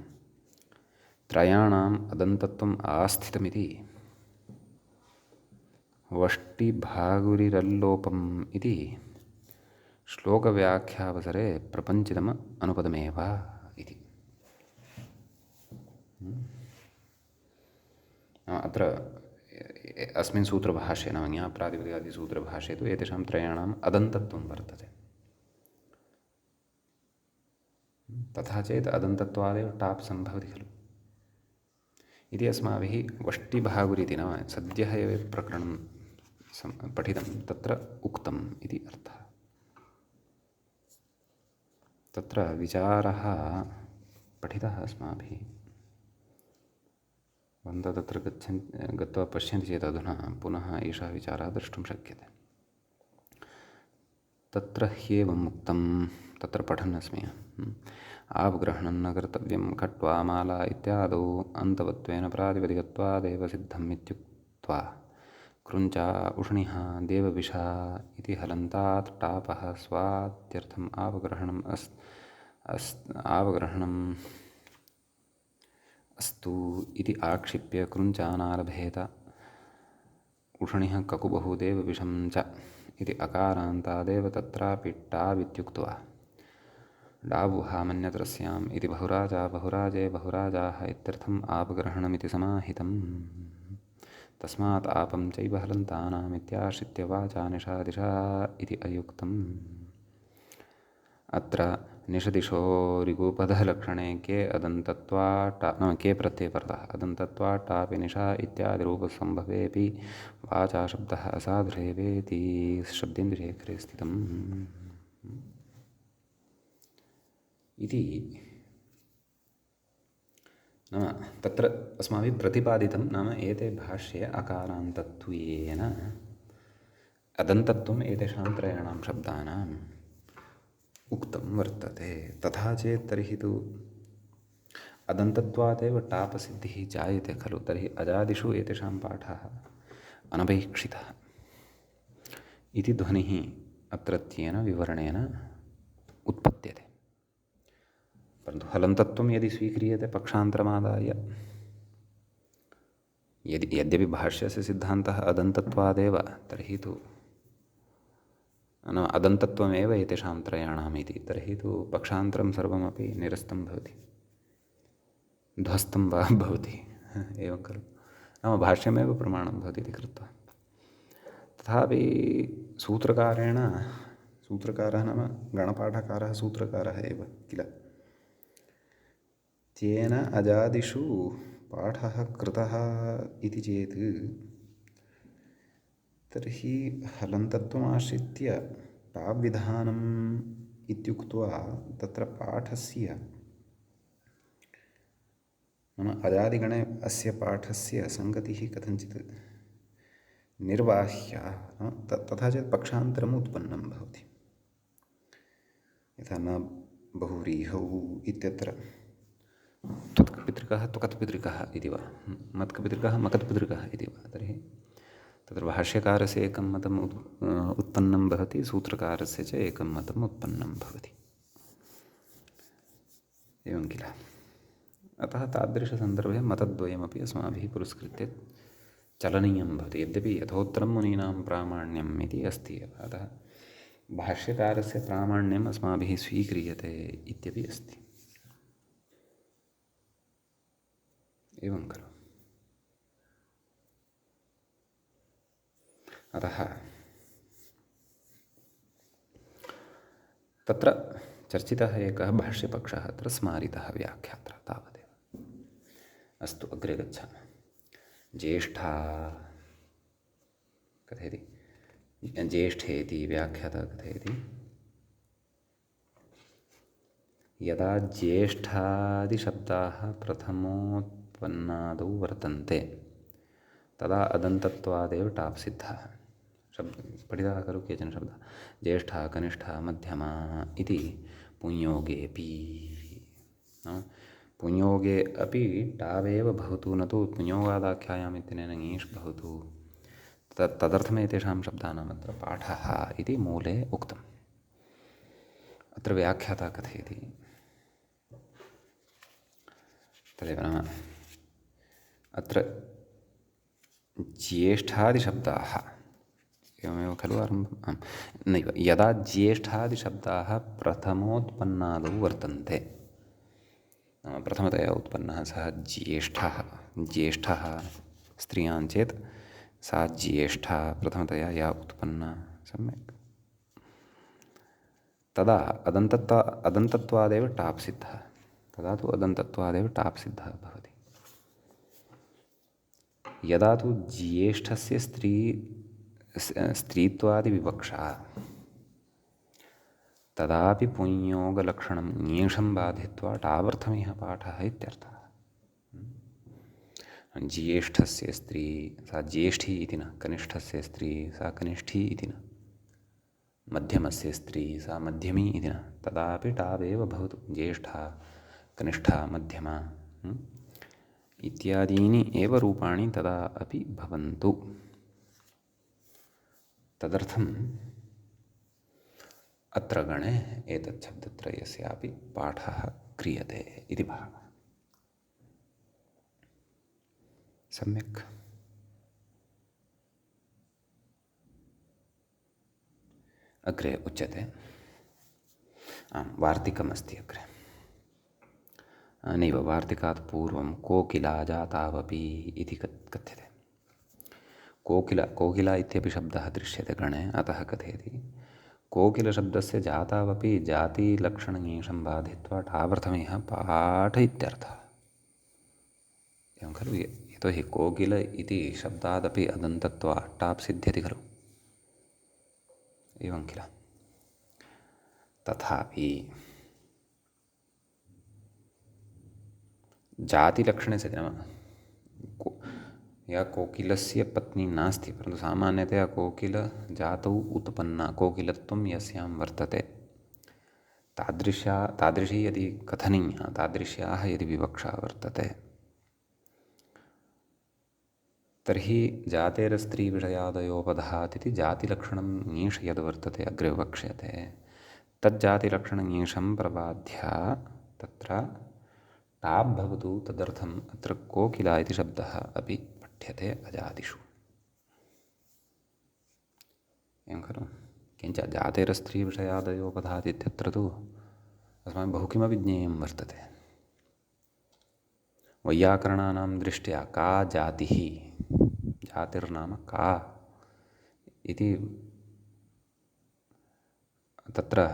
[SPEAKER 1] त्रयाणाम् अदन्तत्वम् आस्थितमिति वष्टिभागुरिरल्लोपम् इति श्लोकव्याख्यावसरे प्रपञ्चितम् अनुपदमेव इति। अत्र अस्मिन् सूत्रभाष्ये नाम ज्ञाप्रातिपदिकादिसूत्रभाष्ये तु एतेषां त्रयाणाम् अदन्तत्वं वर्तते। तथा चेत् अदन्तत्वादेव टाप् सम्भवति खलु इति अस्माभिः वष्टिभागुरिति नाम सद्यः एव प्रकरणं पठितं तत्र उक्तम् इति अर्थः। तत्र विचारः पठितः अस्माभिः। भवन्तः तत्र गत्वा पश्यन्ति चेत् अधुना पुनः एषः विचारः द्रष्टुं शक्यते। तत्र ह्येवम् उक्तं तत्र पठन् अस्मि। आवग्रहणं न कर्तव्यं खट्वा माला इत्यादौ अन्तवत्वेन प्रातिपदिकत्वादेव सिद्धम् इत्युक्त्वा कृञ्चा उष्णिः देवविषा इति हलन्तात् टापः स्वात्यर्थम् आवग्रहणम् अस्तु इति आक्षिप्य कृञ्चानालभेत उष्णिः ककुबुः देवविषं च इति अकारान्तादेव तत्रापि टावित्युक्त्वा डावुहामन्यतरस्याम् इति बहुराजा बहुराजे बहुराजाः इत्यर्थम् आपग्रहणमिति समाहितम्। तस्मात् आपं चैव हलन्तानाम् इत्याश्रित्य वाचा निषादिशा इति अयुक्तम्। अत्र निषदिशोरिगुपदलक्षणे के अदन्तत्वा नाम के प्रत्ययपरतः अदन्तत्वा टापि निषा इत्यादिरूपसम्भवेऽपि वाचाशब्दः असाधुरेवेति शब्देन्द्रियेखरे स्थितम् इति। नाम तत्र अस्माभिः प्रतिपादितं नाम एते भाष्ये अकारान्तत्वेन अदन्तत्वम् एतेषां त्रयाणां शब्दानाम् उक्तं वर्तते। तथा चेत् तर्हि तु अदन्तत्वादेव टापसिद्धिः जायते खलु। तर्हि अजादिषु एतेषां पाठः अनपेक्षितः इति ध्वनिः अत्रत्येन विवरणेन उत्पद्यते। परन्तु हलन्तत्वं यदि स्वीक्रियते पक्षान्तरमादाय यद्यपि भाष्यस्य सिद्धान्तः अदन्तत्वादेव तर्हि तु नाम अदन्तत्वमेव एतेषां त्रयाणाम् इति तर्हि तु पक्षान्तरं सर्वमपि निरस्तं भवति ध्वस्तं वा भवति एवं खलु। नाम भाष्यमेव प्रमाणं भवति इति कृत्वा तथापि सूत्रकारः नाम गणपाठकारः सूत्रकारः एव किल। तेन अजादिषु पाठः कृतः इति चेत् तर्हि हलन्तत्वमाश्रित्य टाव्विधानम् इत्युक्त्वा तत्र पाठस्य नाम अजादिगणे अस्य पाठस्य सङ्गतिः कथञ्चित् निर्वाह्या तथा चेत् पक्षान्तरम् उत्पन्नं भवति। यथा न बहुव्रीहौ इत्यत्र त्वत्पितृकः त्वकत्पितृकः इति वा मत्कपितृकः मकत्पितृकः इति वा तर्हि तत्र भाष्यकारस्य एकं मतम् उत्पन्नं भवति सूत्रकारस्य च एकं मतम् उत्पन्नं भवति एवं किल। अतः तादृशसन्दर्भे मतद्वयमपि अस्माभिः पुरस्कृत्य चलनीयं भवति। यद्यपि यथोत्तरं मुनीनां प्रामाण्यम् इति अस्ति अतः भाष्यकारस्य प्रामाण्यम् अस्माभिः स्वीक्रियते इत्यपि अस्ति एवं खलु। अतः तत्र चर्चितः एकः भाष्यपक्षः अत्र स्मारितः व्याख्यात्र तावदेव। अस्तु अग्रे गच्छामः। ज्येष्ठा कथयति ज्येष्ठेति व्याख्यातः कथयति यदा ज्येष्ठादिशब्दाः प्रथमोत्पन्नादौ वर्तन्ते तदा अदन्तत्वादेव टाप् सिद्धः। पठितः खलु केचन शब्दाः ज्येष्ठा कनिष्ठा मध्यमा इति पुंयोगेऽपि पुंयोगे अपि टावेव भवतु न तु पुंयोगादाख्यायाम् इत्यनेन ङीष् भवतु तदर्थमेतेषां शब्दानाम् अत्र पाठः इति मूले उक्तम्। अत्र व्याख्याता कथयति तदेव नाम अत्र ज्येष्ठादिशब्दाः एवमेव खलु आरम्भम् आम् नैव यदा ज्येष्ठादिशब्दाः प्रथमोत्पन्नादौ वर्तन्ते नाम प्रथमतया उत्पन्नः सः ज्येष्ठः स्त्रियां चेत् सा ज्येष्ठा प्रथमतया या उत्पन्ना सम्यक् तदा अदन्तत्वादेव टाप् सिद्धः तदा तु अदन्तत्वादेव टाप् सिद्धः भवति यदा तु ज्येष्ठस्य स्त्रीत्वादिविवक्षा तदापि पुंयोगलक्षणं ङेषं बाधित्वा टावर्थमिह पाठः इत्यर्थः ज्येष्ठस्य स्त्री सा ज्येष्ठी इति न कनिष्ठस्य स्त्री सा कनिष्ठी इति न मध्यमस्य स्त्री सा मध्यमी इति न तदापि टावेव भवतु ज्येष्ठा कनिष्ठा मध्यमा इत्यादीनि एव रूपाणि तदा अपि भवन्तु तदर्थम् अत्र गणे एतत् शब्दत्रयस्यापि पाठः क्रियते इति भावः सम्यक् अग्रे उच्यते वार्तिकमस्ति अग्रे नैव वार्तिकात् पूर्वं कोकिला जातावपि इति कथ्यते कोकिला इत्यपि शब्दः दृश्यते गणे अतः कथयति कोकिलशब्दस्य जातावपि जातिलक्षणङेषं बाधित्वा टावर्थमिह पाठ इत्यर्थः एवं खलु यतोहि कोकिल इति शब्दादपि अदन्तत्वात् टाप् सिद्ध्यति खलु एवं किल तथापि जातिलक्षणे सति नाम या कोकिलस्य पत्नी नास्ति परन्तु सामान्यतया कोकिलजातौ उत्पन्ना कोकिलत्वं यस्यां वर्तते तादृशी यदि कथनीया तादृश्याः यदि विवक्षा वर्तते तर्हि जातेरस्त्रीविषयादयोपधात् इति जातिलक्षणं ङीष् यद् वर्तते अग्रे वक्ष्यते तज्जातिलक्षणङीषं प्रबाध्य तत्र टाप् भवतु तदर्थम् अत्र कोकिला इति शब्दः अपि पठ्यते अजादिषु एवं खलु किञ्च जातेरस्त्रीविषयादयोपधात् इत्यत्र तु अस्माभिः बहु किमपि ज्ञेयं वर्तते वैयाकरणानां दृष्ट्या का जातिः जातिर्नाम का इति तत्र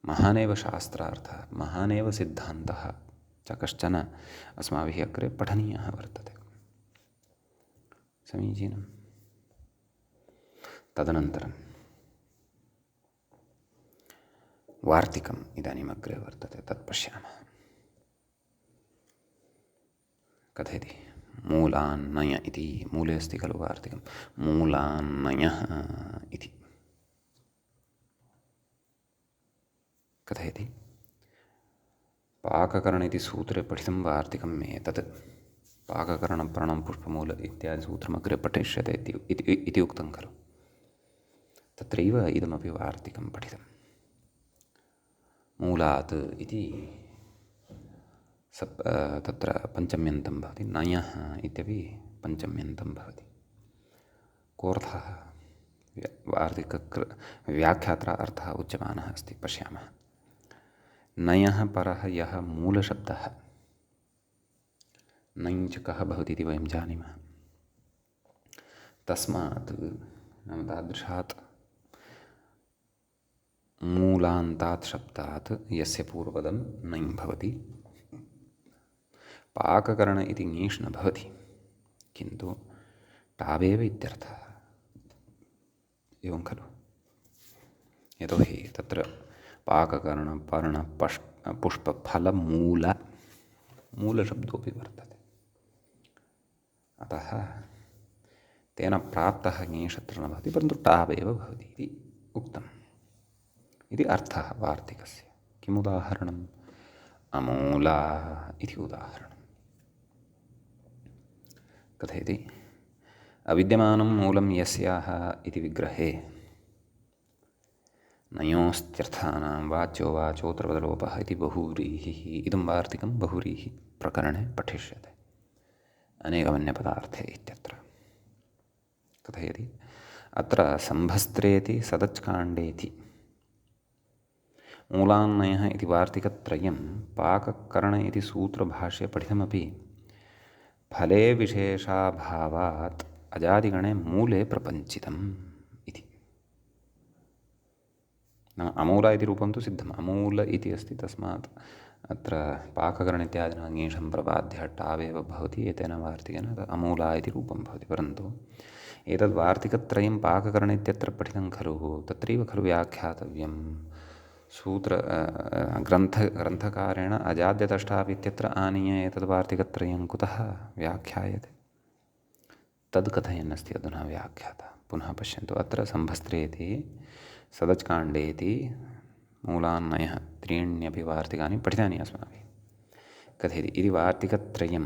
[SPEAKER 1] महानेव शास्त्रार्थः महानेव सिद्धान्तः च कश्चन अस्माभिः अग्रे पठनीयः वर्तते समीचीनं तदनन्तरं वार्तिकम् इदानीम् अग्रे वर्तते तत् पश्यामः कथयति मूलान्नय इति मूले अस्ति खलु वार्तिकं मूलान्नयः इति कथयति पाककरण इति सूत्रे पठितं वार्तिकं मे तत् पाककरणं पर्णं पुष्पमूल इत्यादि सूत्रमग्रे पठिष्यते इति उक्तं खलु तत्रैव इदमपि वार्तिकं पठितं मूलात् इति तत्र पञ्चम्यन्तं भवति नयः इत्यपि पञ्चम्यन्तं भवति कोऽर्थः व्याख्यात्रा अर्थः उच्यमानः अस्ति पश्यामः नयः परः यः मूलशब्दः नञ्च कः भवति इति वयं जानीमः तस्मात् नाम तादृशात् मूलान्तात् शब्दात् यस्य पूर्वपदं नञ् भवति पाककरण इति ङीष् न भवति किन्तु टावेव इत्यर्थः एवं खलु यतोहि तत्र पाककरण पर्ण पुष्पफलमूल मूलशब्दोऽपि वर्तते अतः तेन प्राप्तः ङीषत्र न भवति परन्तु टावेव भवति इति उक्तम् इति अर्थः वार्तिकस्य किमुदाहरणम् अमूला इति उदाहरणम् कथयति अविद्यमानं मूलं यस्याः इति विग्रहे नयोस्त्यर्थानां वाच्यो वाचोत्तरपदलोपः इति बहुव्रीहिः इदं वार्तिकं बहुव्रीहि प्रकरणे पठिष्यते अनेकमन्यपदार्थे इत्यत्र कथयति। अत्र सम्भस्त्रेति सदच्काण्डेति मूलान्नयः इति वार्तिकत्रयं पाककरण इति सूत्रभाष्ये पठितमपि फले विशेषाभावात् अजादिगणे मूले प्रपञ्चितम् इति। नाम अमूल इति रूपं तु सिद्धम्, अमूल इति अस्ति, तस्मात् अत्र पाककरण इत्यादिना ङीषं प्रपाद्य टावेव भवति, एतेन वार्तिकेन अमूला इति रूपं भवति। परन्तु एतद् वार्तिकत्रयं पाककरण इत्यत्र पठितं खलु, तत्रैव खलु व्याख्यातव्यं। ग्रन्थकारेण अजाद्यतष्टाप् इत्यत्र आनीय एतद् वार्तिकत्रयं कुतः व्याख्यायते, तद् कथयन्नस्ति अधुना व्याख्याता। पुनः पश्यन्तु, अत्र सम्भस्त्रेति सदच्काण्डेति मूलान्नयः त्रीण्यपि वार्तिकानि पठितानि अस्माभिः। कथयति इति वार्तिकत्रयं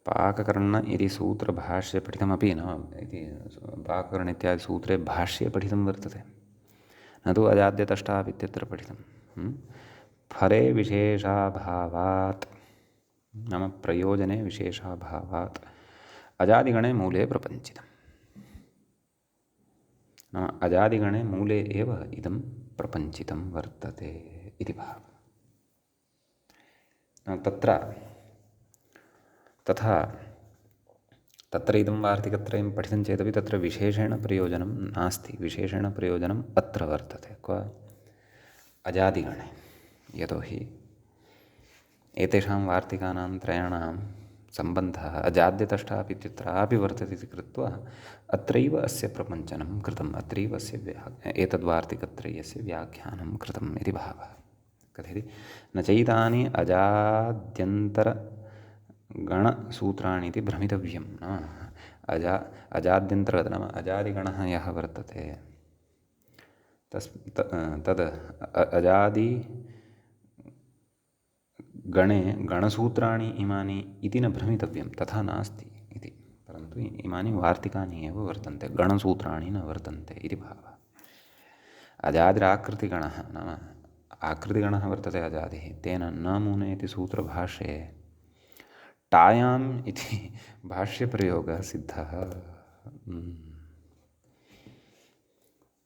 [SPEAKER 1] पाककर्ण इति सूत्रभाष्ये पठितमपि न, इति पाककर्ण इत्यादि सूत्रे भाष्ये पठितं वर्तते, न तु अजाद्यतष्टाप् इत्यत्र पठितं। फले विशेषाभावात् नाम प्रयोजने विशेषाभावात् अजादिगणे मूले प्रपञ्चितम्। नाम अजादिगणे मूले एव इदं प्रपञ्चितं वर्तते इति भावः। तत्र तथा तत्र इदं वार्तिकत्रयं पठितं चेदपि तत्र विशेषेण प्रयोजनं नास्ति। विशेषेण प्रयोजनम् अत्र वर्तते, क्व अजादिगणे। यतोहि एतेषां वार्तिकानां त्रयाणां सम्बन्धः अजाद्यतष्टाप् इत्यत्रापि वर्तते इति कृत्वा अत्रैव अस्य प्रपञ्चनं कृतम्, अत्रैव अस्य एतद्वार्तिकत्रयस्य व्याख्यानं कृतम् इति भावः। कथयति न चैतानि अजाद्यन्तरगणसूत्राणि इति भ्रमितव्यं। अजाद्यन्तरगत नाम अजादिगणः यः वर्तते तद् अजादिगणे गणसूत्राणि इमानि इति न भ्रमितव्यं, तथा नास्ति इति। परन्तु इमानि वार्तिकानि एव वर्तन्ते, गणसूत्राणि न वर्तन्ते इति भावः। अजादिराकृतिगणः नाम आकृतिगणः वर्तते अजादिः, तेन न मूने इति सूत्रभाष्ये टायाम् इति भाष्यप्रयोगः सिद्धः।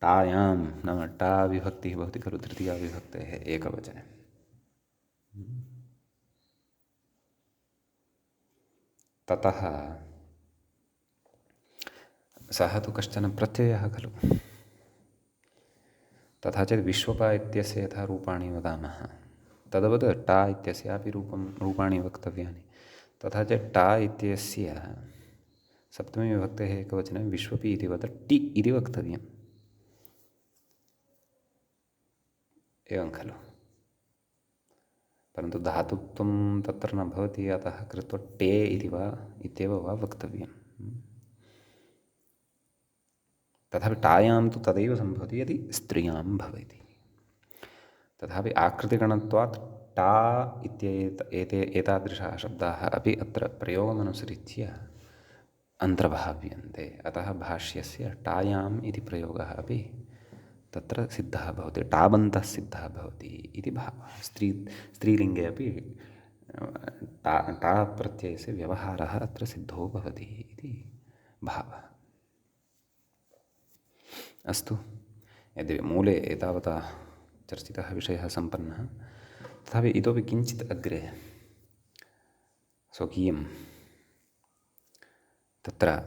[SPEAKER 1] टायां नाम टा विभक्तिः भवति खलु तृतीया विभक्तेः एकवचने। ततः सः तु कश्चन प्रत्ययः खलु। तथा चेत् विश्वपा इत्यस्य यथा रूपाणि वदामः तद्वत् टा इत्यस्यापि रूपाणि वक्तव्यानि। तथा च टा इत्यस्य सप्तमी विभक्तेः एकवचने विश्वपि इति वद टि इति वक्तव्यम्, एवं खलु। परन्तु धातुत्वं तत्र न भवति, अतः कृत्वा टे इति वा इत्येव वा वक्तव्यम्। तथापि टायां तु तदैव सम्भवति यदि स्त्रियां भवति। तथापि आकृतिगणत्वात् टा एतादृशाः शब्दाः अपि अत्र प्रयोगमनुसृत्य अन्तर्भाव्यन्ते। अतः भाष्यस्य टायाम् इति प्रयोगः अपि तत्र सिद्धः भवति, टाबन्तः सिद्धः भवति इति भावः। स्त्रीलिङ्गे अपि टा प्रत्ययस्य व्यवहारः अत्र सिद्धो भवति इति भावः। अस्तु, यद्यपि मूले एतावता चर्चितः विषयः सम्पन्नः, तथापि इतोपि किञ्चित् अग्रे स्वकीयं तत्र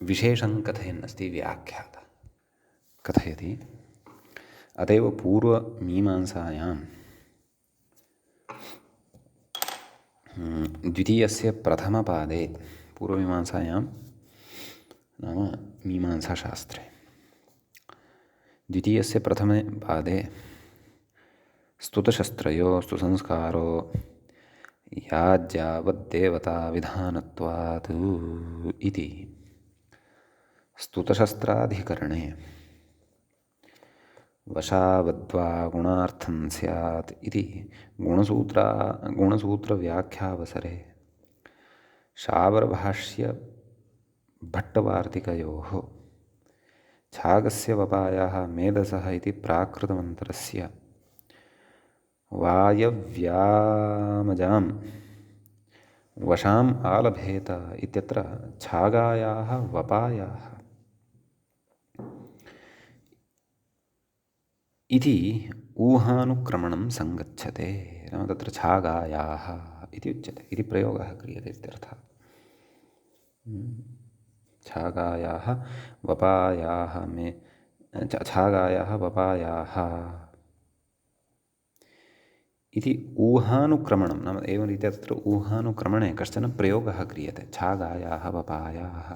[SPEAKER 1] विशेषं कथयन् अस्ति व्याख्याता। कथयति अतएव पूर्वमीमांसायां द्वितीयस्य प्रथमपादे, पूर्वमीमांसायां नाम मीमांसाशास्त्रे द्वितीयस्य प्रथमे पादे स्तुतशस्त्रयो स्तुसंस्कारो याज्यावद्देवताविधानत्वात् इति स्तुतशस्त्राधिकरणे वशावद्वा गुणार्थं स्यात् इति गुणसूत्रव्याख्यावसरे शाबरभाष्यभट्टवार्तिकयोः छागस्य वपायाः मेधसः इति प्राकृतमन्तरस्य वायव्यामजां वशाम् आलभेत इत्यत्र छागायाः वपायाः इति ऊहानुक्रमणं सङ्गच्छते। नाम तत्र छागायाः इति उच्यते, इति प्रयोगः क्रियते इत्यर्थः। छागायाः वपायाः छागायाः वपायाः इति ऊहानुक्रमणं, नाम एवं रीत्या तत्र ऊहानुक्रमणे कश्चन प्रयोगः क्रियते, छागायाः वपायाः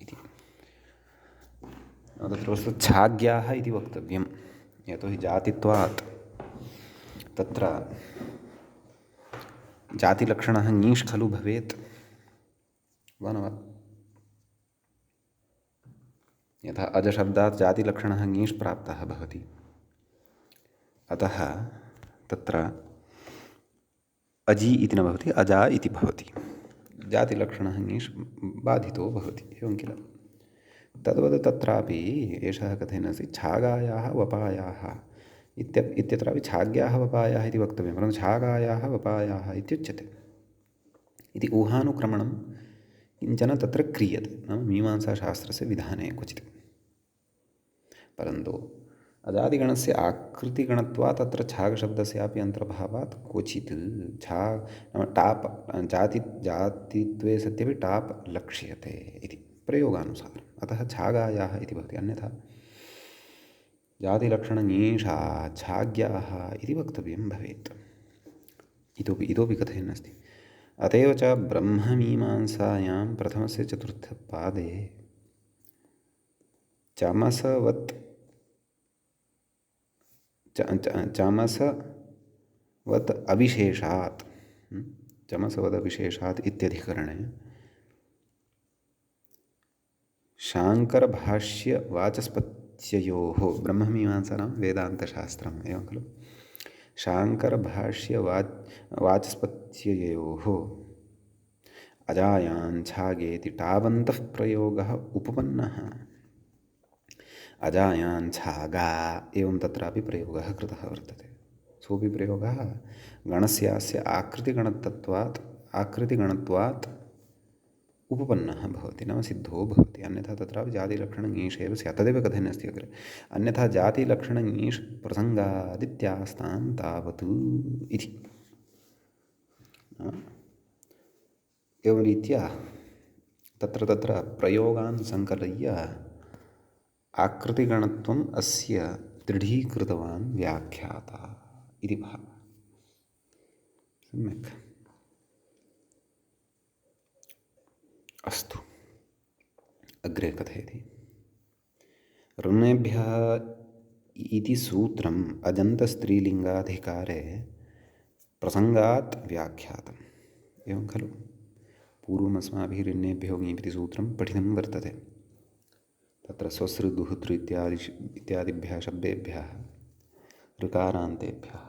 [SPEAKER 1] इति। तत्र वस्तु छाग्याः इति वक्तव्यं, यतोहि जातित्वात् तत्र जातिलक्षणः ङीष् खलु भवेत् वा न वा? यथा अजशब्दात् जातिलक्षणः ङीष् प्राप्तः भवति, अतः तत्र अजि इति न भवति, अजा इति भवति, जातिलक्षणः ङीष् बाधितो भवति, एवं किल? तद्वत् तत्रापि एषः कथयन्नस्ति छागायाः वपायाः इत्यत्रापि छाग्याः वपायाः इति वक्तव्यं, परन्तु छागायाः वपायाः इत्युच्यते इति ऊहानुक्रमणं किञ्चन तत्र क्रियते, नाम मीमांसाशास्त्रस्य विधाने क्वचित्। परन्तु अजादिगणस्य आकृतिगणत्वात् तत्र छागशब्दस्यापि अन्तर्भावात् क्वचित् नाम टाप् जातित्वे सत्यपि टाप् लक्ष्यते इति प्रयोगानुसारम्, अतः छागायाः इति भवति। अन्यथा जातिलक्षणङीषा छाग्याः इति वक्तव्यं भवेत्। इतोपि कथयन्नस्ति, अत एव च ब्रह्ममीमांसायां प्रथमस्य चतुर्थपादे चमसवत् अविशेषात् चमसवदविशेषात् इत्यधिकरणे शाङ्करभाष्यवाचस्पत्ययोः, ब्रह्ममीमांसा नाम वेदान्तशास्त्रम्, एवं खलु? शाङ्करभाष्यवाचस्पत्ययोः अजायान् छागेति टावन्तः प्रयोगः उपपन्नः। अजायान् छागा एवं तत्रापि प्रयोगः कृतः वर्तते। सोऽपि प्रयोगः गणस्यास्य आकृतिगणत्वात् उपपन्नः भवति, नाम सिद्धो भवति। अन्यथा तत्रापि जातिलक्षणङीष् एव स्यात्, तदेव कथयन्नस्ति अग्रे। अन्यथा जातिलक्षणङीष् प्रसङ्गादित्यास्तां तावत् इति। एवं रीत्या तत्र प्रयोगान् सङ्कलय्य आकृतिगणत्वम् अस्य दृढीकृतवान् व्याख्याता इति भावः। सम्यक्। अस्तु, अग्रे कथयति, ऋणेभ्यः इति सूत्रम् अजन्तस्त्रीलिङ्गाधिकारे प्रसङ्गात् व्याख्यातम्, एवं खलु? पूर्वमस्माभिः ऋणेभ्यो ङीपिति सूत्रं पठितं वर्तते। तत्र स्वसृ दुहृतृ इत्यादिभ्यः शब्देभ्यः ऋकारान्तेभ्यः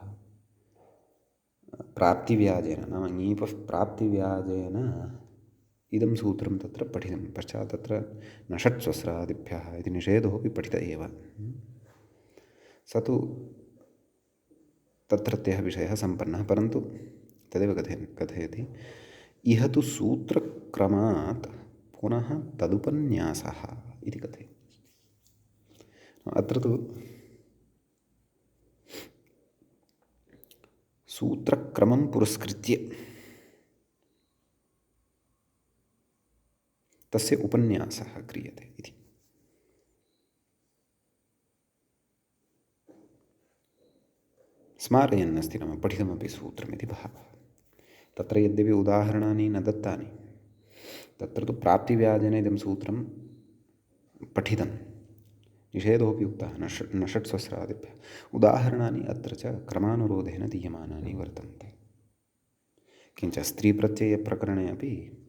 [SPEAKER 1] प्राप्तिव्याजेन, नाम ङीपः प्राप्तिव्याजेन इदं सूत्रं तत्र पठितं। पश्चात् तत्र न षट्स्वस्रादिभ्यः इति निषेधोऽपि पठित एव। स तु तत्रत्यः विषयः सम्पन्नः, परन्तु तदेव कथयति, इह तु सूत्रक्रमात् पुनः तदुपन्यासः इति कथयति। अत्र तु सूत्रक्रमं पुरस्कृत्य तस्य उपन्यासः क्रियते इति। स्मारयन्नस्ति, नाम पठितमपि सूत्रमिति भावः। तत्र यद्यपि उदाहरणानि न दत्तानि, तत्र तु प्राप्तिव्याजेन इदं सूत्रं पठितं, निषेधोऽपि उक्तः न षट्स्वस्रादिभ्यः। उदाहरणानि अत्र च क्रमानुरोधेन दीयमानानि वर्तन्ते। किञ्च स्त्रीप्रत्ययप्रकरणे अपि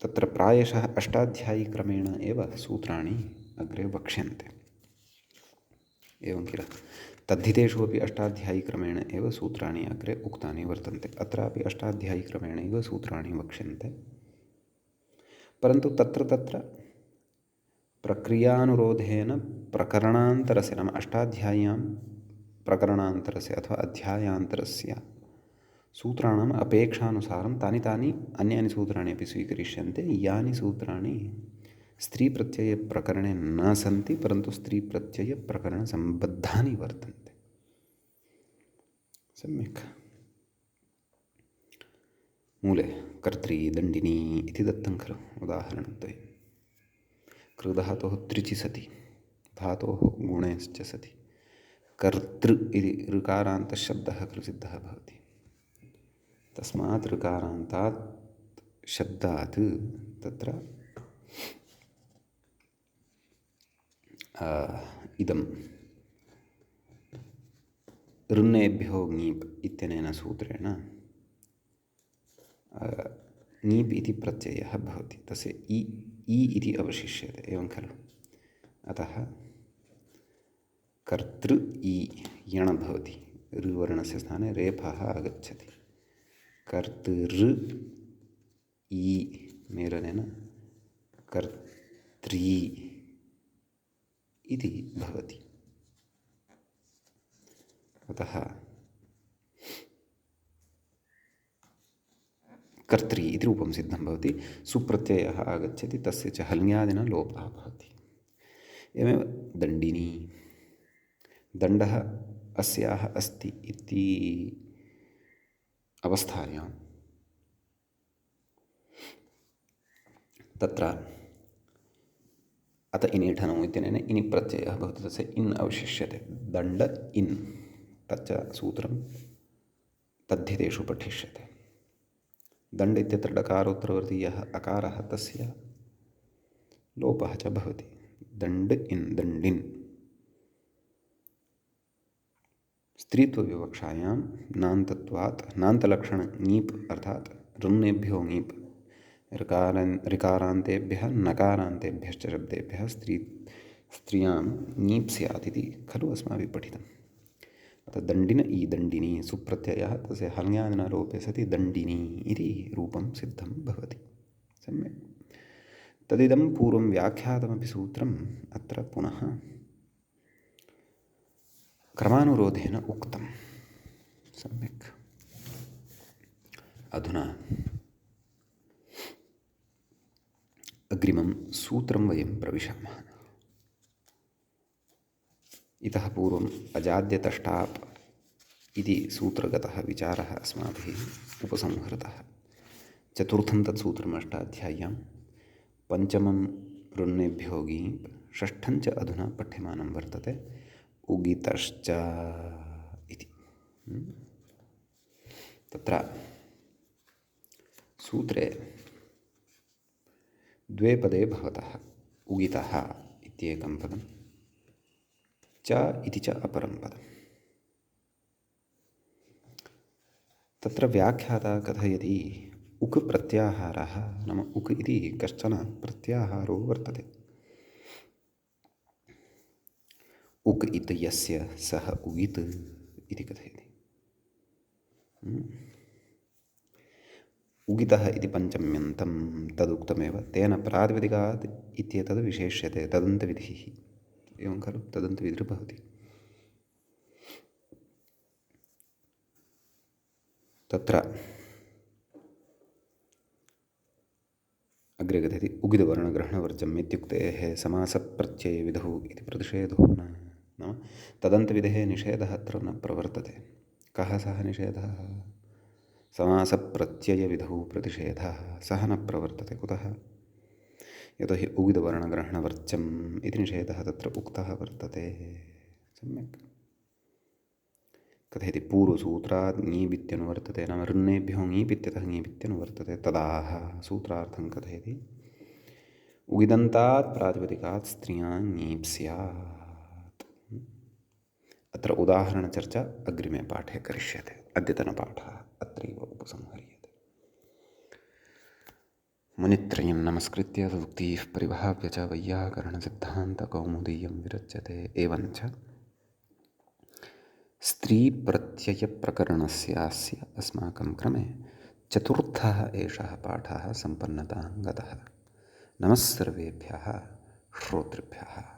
[SPEAKER 1] तत्र प्रायशः अष्टाध्यायीक्रमेण एव सूत्राणि अग्रे वक्ष्यन्ते, एवं किल? तद्धितेषु अपि अष्टाध्यायीक्रमेण एव सूत्राणि अग्रे उक्तानि वर्तन्ते। अत्रापि अष्टाध्यायीक्रमेण एव सूत्राणि वक्ष्यन्ते, परन्तु तत्र प्रक्रियानुरोधेन प्रकरणान्तरस्य नाम अष्टाध्याय्यां प्रकरणान्तरस्य अथवा अध्यायान्तरस्य सूत्राणाम् अपेक्षानुसारं तानि अन्यानि सूत्राणि अपि स्वीकरिष्यन्ते, यानि सूत्राणि स्त्रीप्रत्ययप्रकरणे न सन्ति परन्तु स्त्रीप्रत्ययप्रकरणसम्बद्धानि वर्तन्ते। सम्यक्। मूले कर्त्री दण्डिनी इति दत्तं खलु उदाहरणद्वयं। कृधातोः त्रिचि सति धातोः गुणेश्च सति कर्तृ इति ऋकारान्तशब्दः खलु सिद्धः भवति। तस्मात् ऋकारान्तात् शब्दात् तत्र इदं ऋन्नेभ्यो ङीप् इत्यनेन सूत्रेण ङीप् इति प्रत्ययः भवति, तस्य इ इति अवशिष्यते, एवं खलु। अतः कर्तृ इ यण भवति, ऋवर्णस्य स्थाने रेफः आगच्छति। कर्तृ इ मेलनेन कर्त्री इति भवति। अतः कर्त्री इति रूपं सिद्धं भवति। सुप्रत्ययः आगच्छति, तस्य च हल्ङ्यादिना लोपः भवति। एवमेव दण्डिनी, दण्डः अस्याः अस्ति इति अवस्थायां तत्र अत इनिठनौ इत्यनेन इनि प्रत्ययः भवति, तस्य इन् अवशिष्यते। दण्ड इन् तच्च सूत्रं तद्धितेषु पठिष्यते। दण्ड इत्यत्र डकारोत्तरवर्तीयः अकारः, तस्य लोपः च भवति। दण्ड इन् दण्डिन्। स्त्रीत्वविवक्षायां नान्तत्वात् नान्तलक्षण ङीप् अर्थात् ऋन्नेभ्यो ङीप् ऋकारान्तेभ्यः नकारान्तेभ्यश्च शब्देभ्यः स्त्रियां ङीप् स्यात् इति खलु अस्माभिः पठितम्। अतः दण्डिन इ दण्डिनी सुप्रत्ययः, तस्य हल्ङ्यादिना लोपे सति दण्डिनी इति रूपं सिद्धं भवति। सम्यक्। तदिदं पूर्वं व्याख्यातमपि सूत्रम् अत्र पुनः क्रमानुरोधेन उक्तम्। सम्यक्। अधुना अग्रिमं सूत्रं वयं प्रविशामः। इतः पूर्वम् अजाद्यतष्टाप् इति सूत्रगतः विचारः अस्माभिः उपसंहृतः। चतुर्थं तत्सूत्रम् अष्टाध्याय्यां, पञ्चमं ऋन्नेभ्यो ङीप्, षष्ठं च अधुना पठ्यमानं वर्तते उगितश्च इति। तत्र सूत्रे द्वे पदे भवतः उगितः इत्येकं पदं, च इति च अपरं पदम्। तत्र व्याख्याता कथयति उक् प्रत्याहारः नाम उक् इति कश्चन प्रत्याहारो वर्तते। उक् इति यस्य सः उगित् इति कथयति। उगितः इति पञ्चम्यन्तं तदुक्तमेव, तेन प्रातिपदिकात् इत्येतद् विशेष्यते तदन्तविधिः, एवं खलु। तदन्तविधिर्भवति। तत्र अग्रे कथयति उगितवर्णग्रहणवर्जम् इत्युक्तेः समासप्रत्ययविधौ इति प्रतिषेधो न, नाम तदन्तविधेः निषेधः अत्र न प्रवर्तते। कः सः निषेधः? समासप्रत्ययविधौ प्रतिषेधः सः न प्रवर्तते। कुतः? यतोहि उगितवर्णग्रहणवर्जम् इति निषेधः तत्र उक्तः वर्तते। सम्यक्। कथयति पूर्वसूत्रात् ङीप् इत्यनुवर्तते, नाम ऋन्नेभ्यो ङीप् इत्यतः ङीप् इत्यनुवर्तते। तदाह सूत्रार्थं कथयति उगिदन्तात् प्रातिपदिकात् स्त्रियां ङीप् स्यात्। अत्र उदाहरणचर्चा अग्रिमे पाठे करिष्यते। अद्यतनपाठः अत्रैव उपसंहर्यते। मुनित्रयं नमस्कृत्य तदुक्तिः परिभाव्य च वैयाकरणसिद्धान्तकौमुदीयं विरच्यते। एवञ्च स्त्रीप्रत्ययप्रकरणस्यास्य अस्माकं क्रमे चतुर्थः एषः पाठः सम्पन्नतां गतः। नमः सर्वेभ्यः। श्रोतृभ्यः।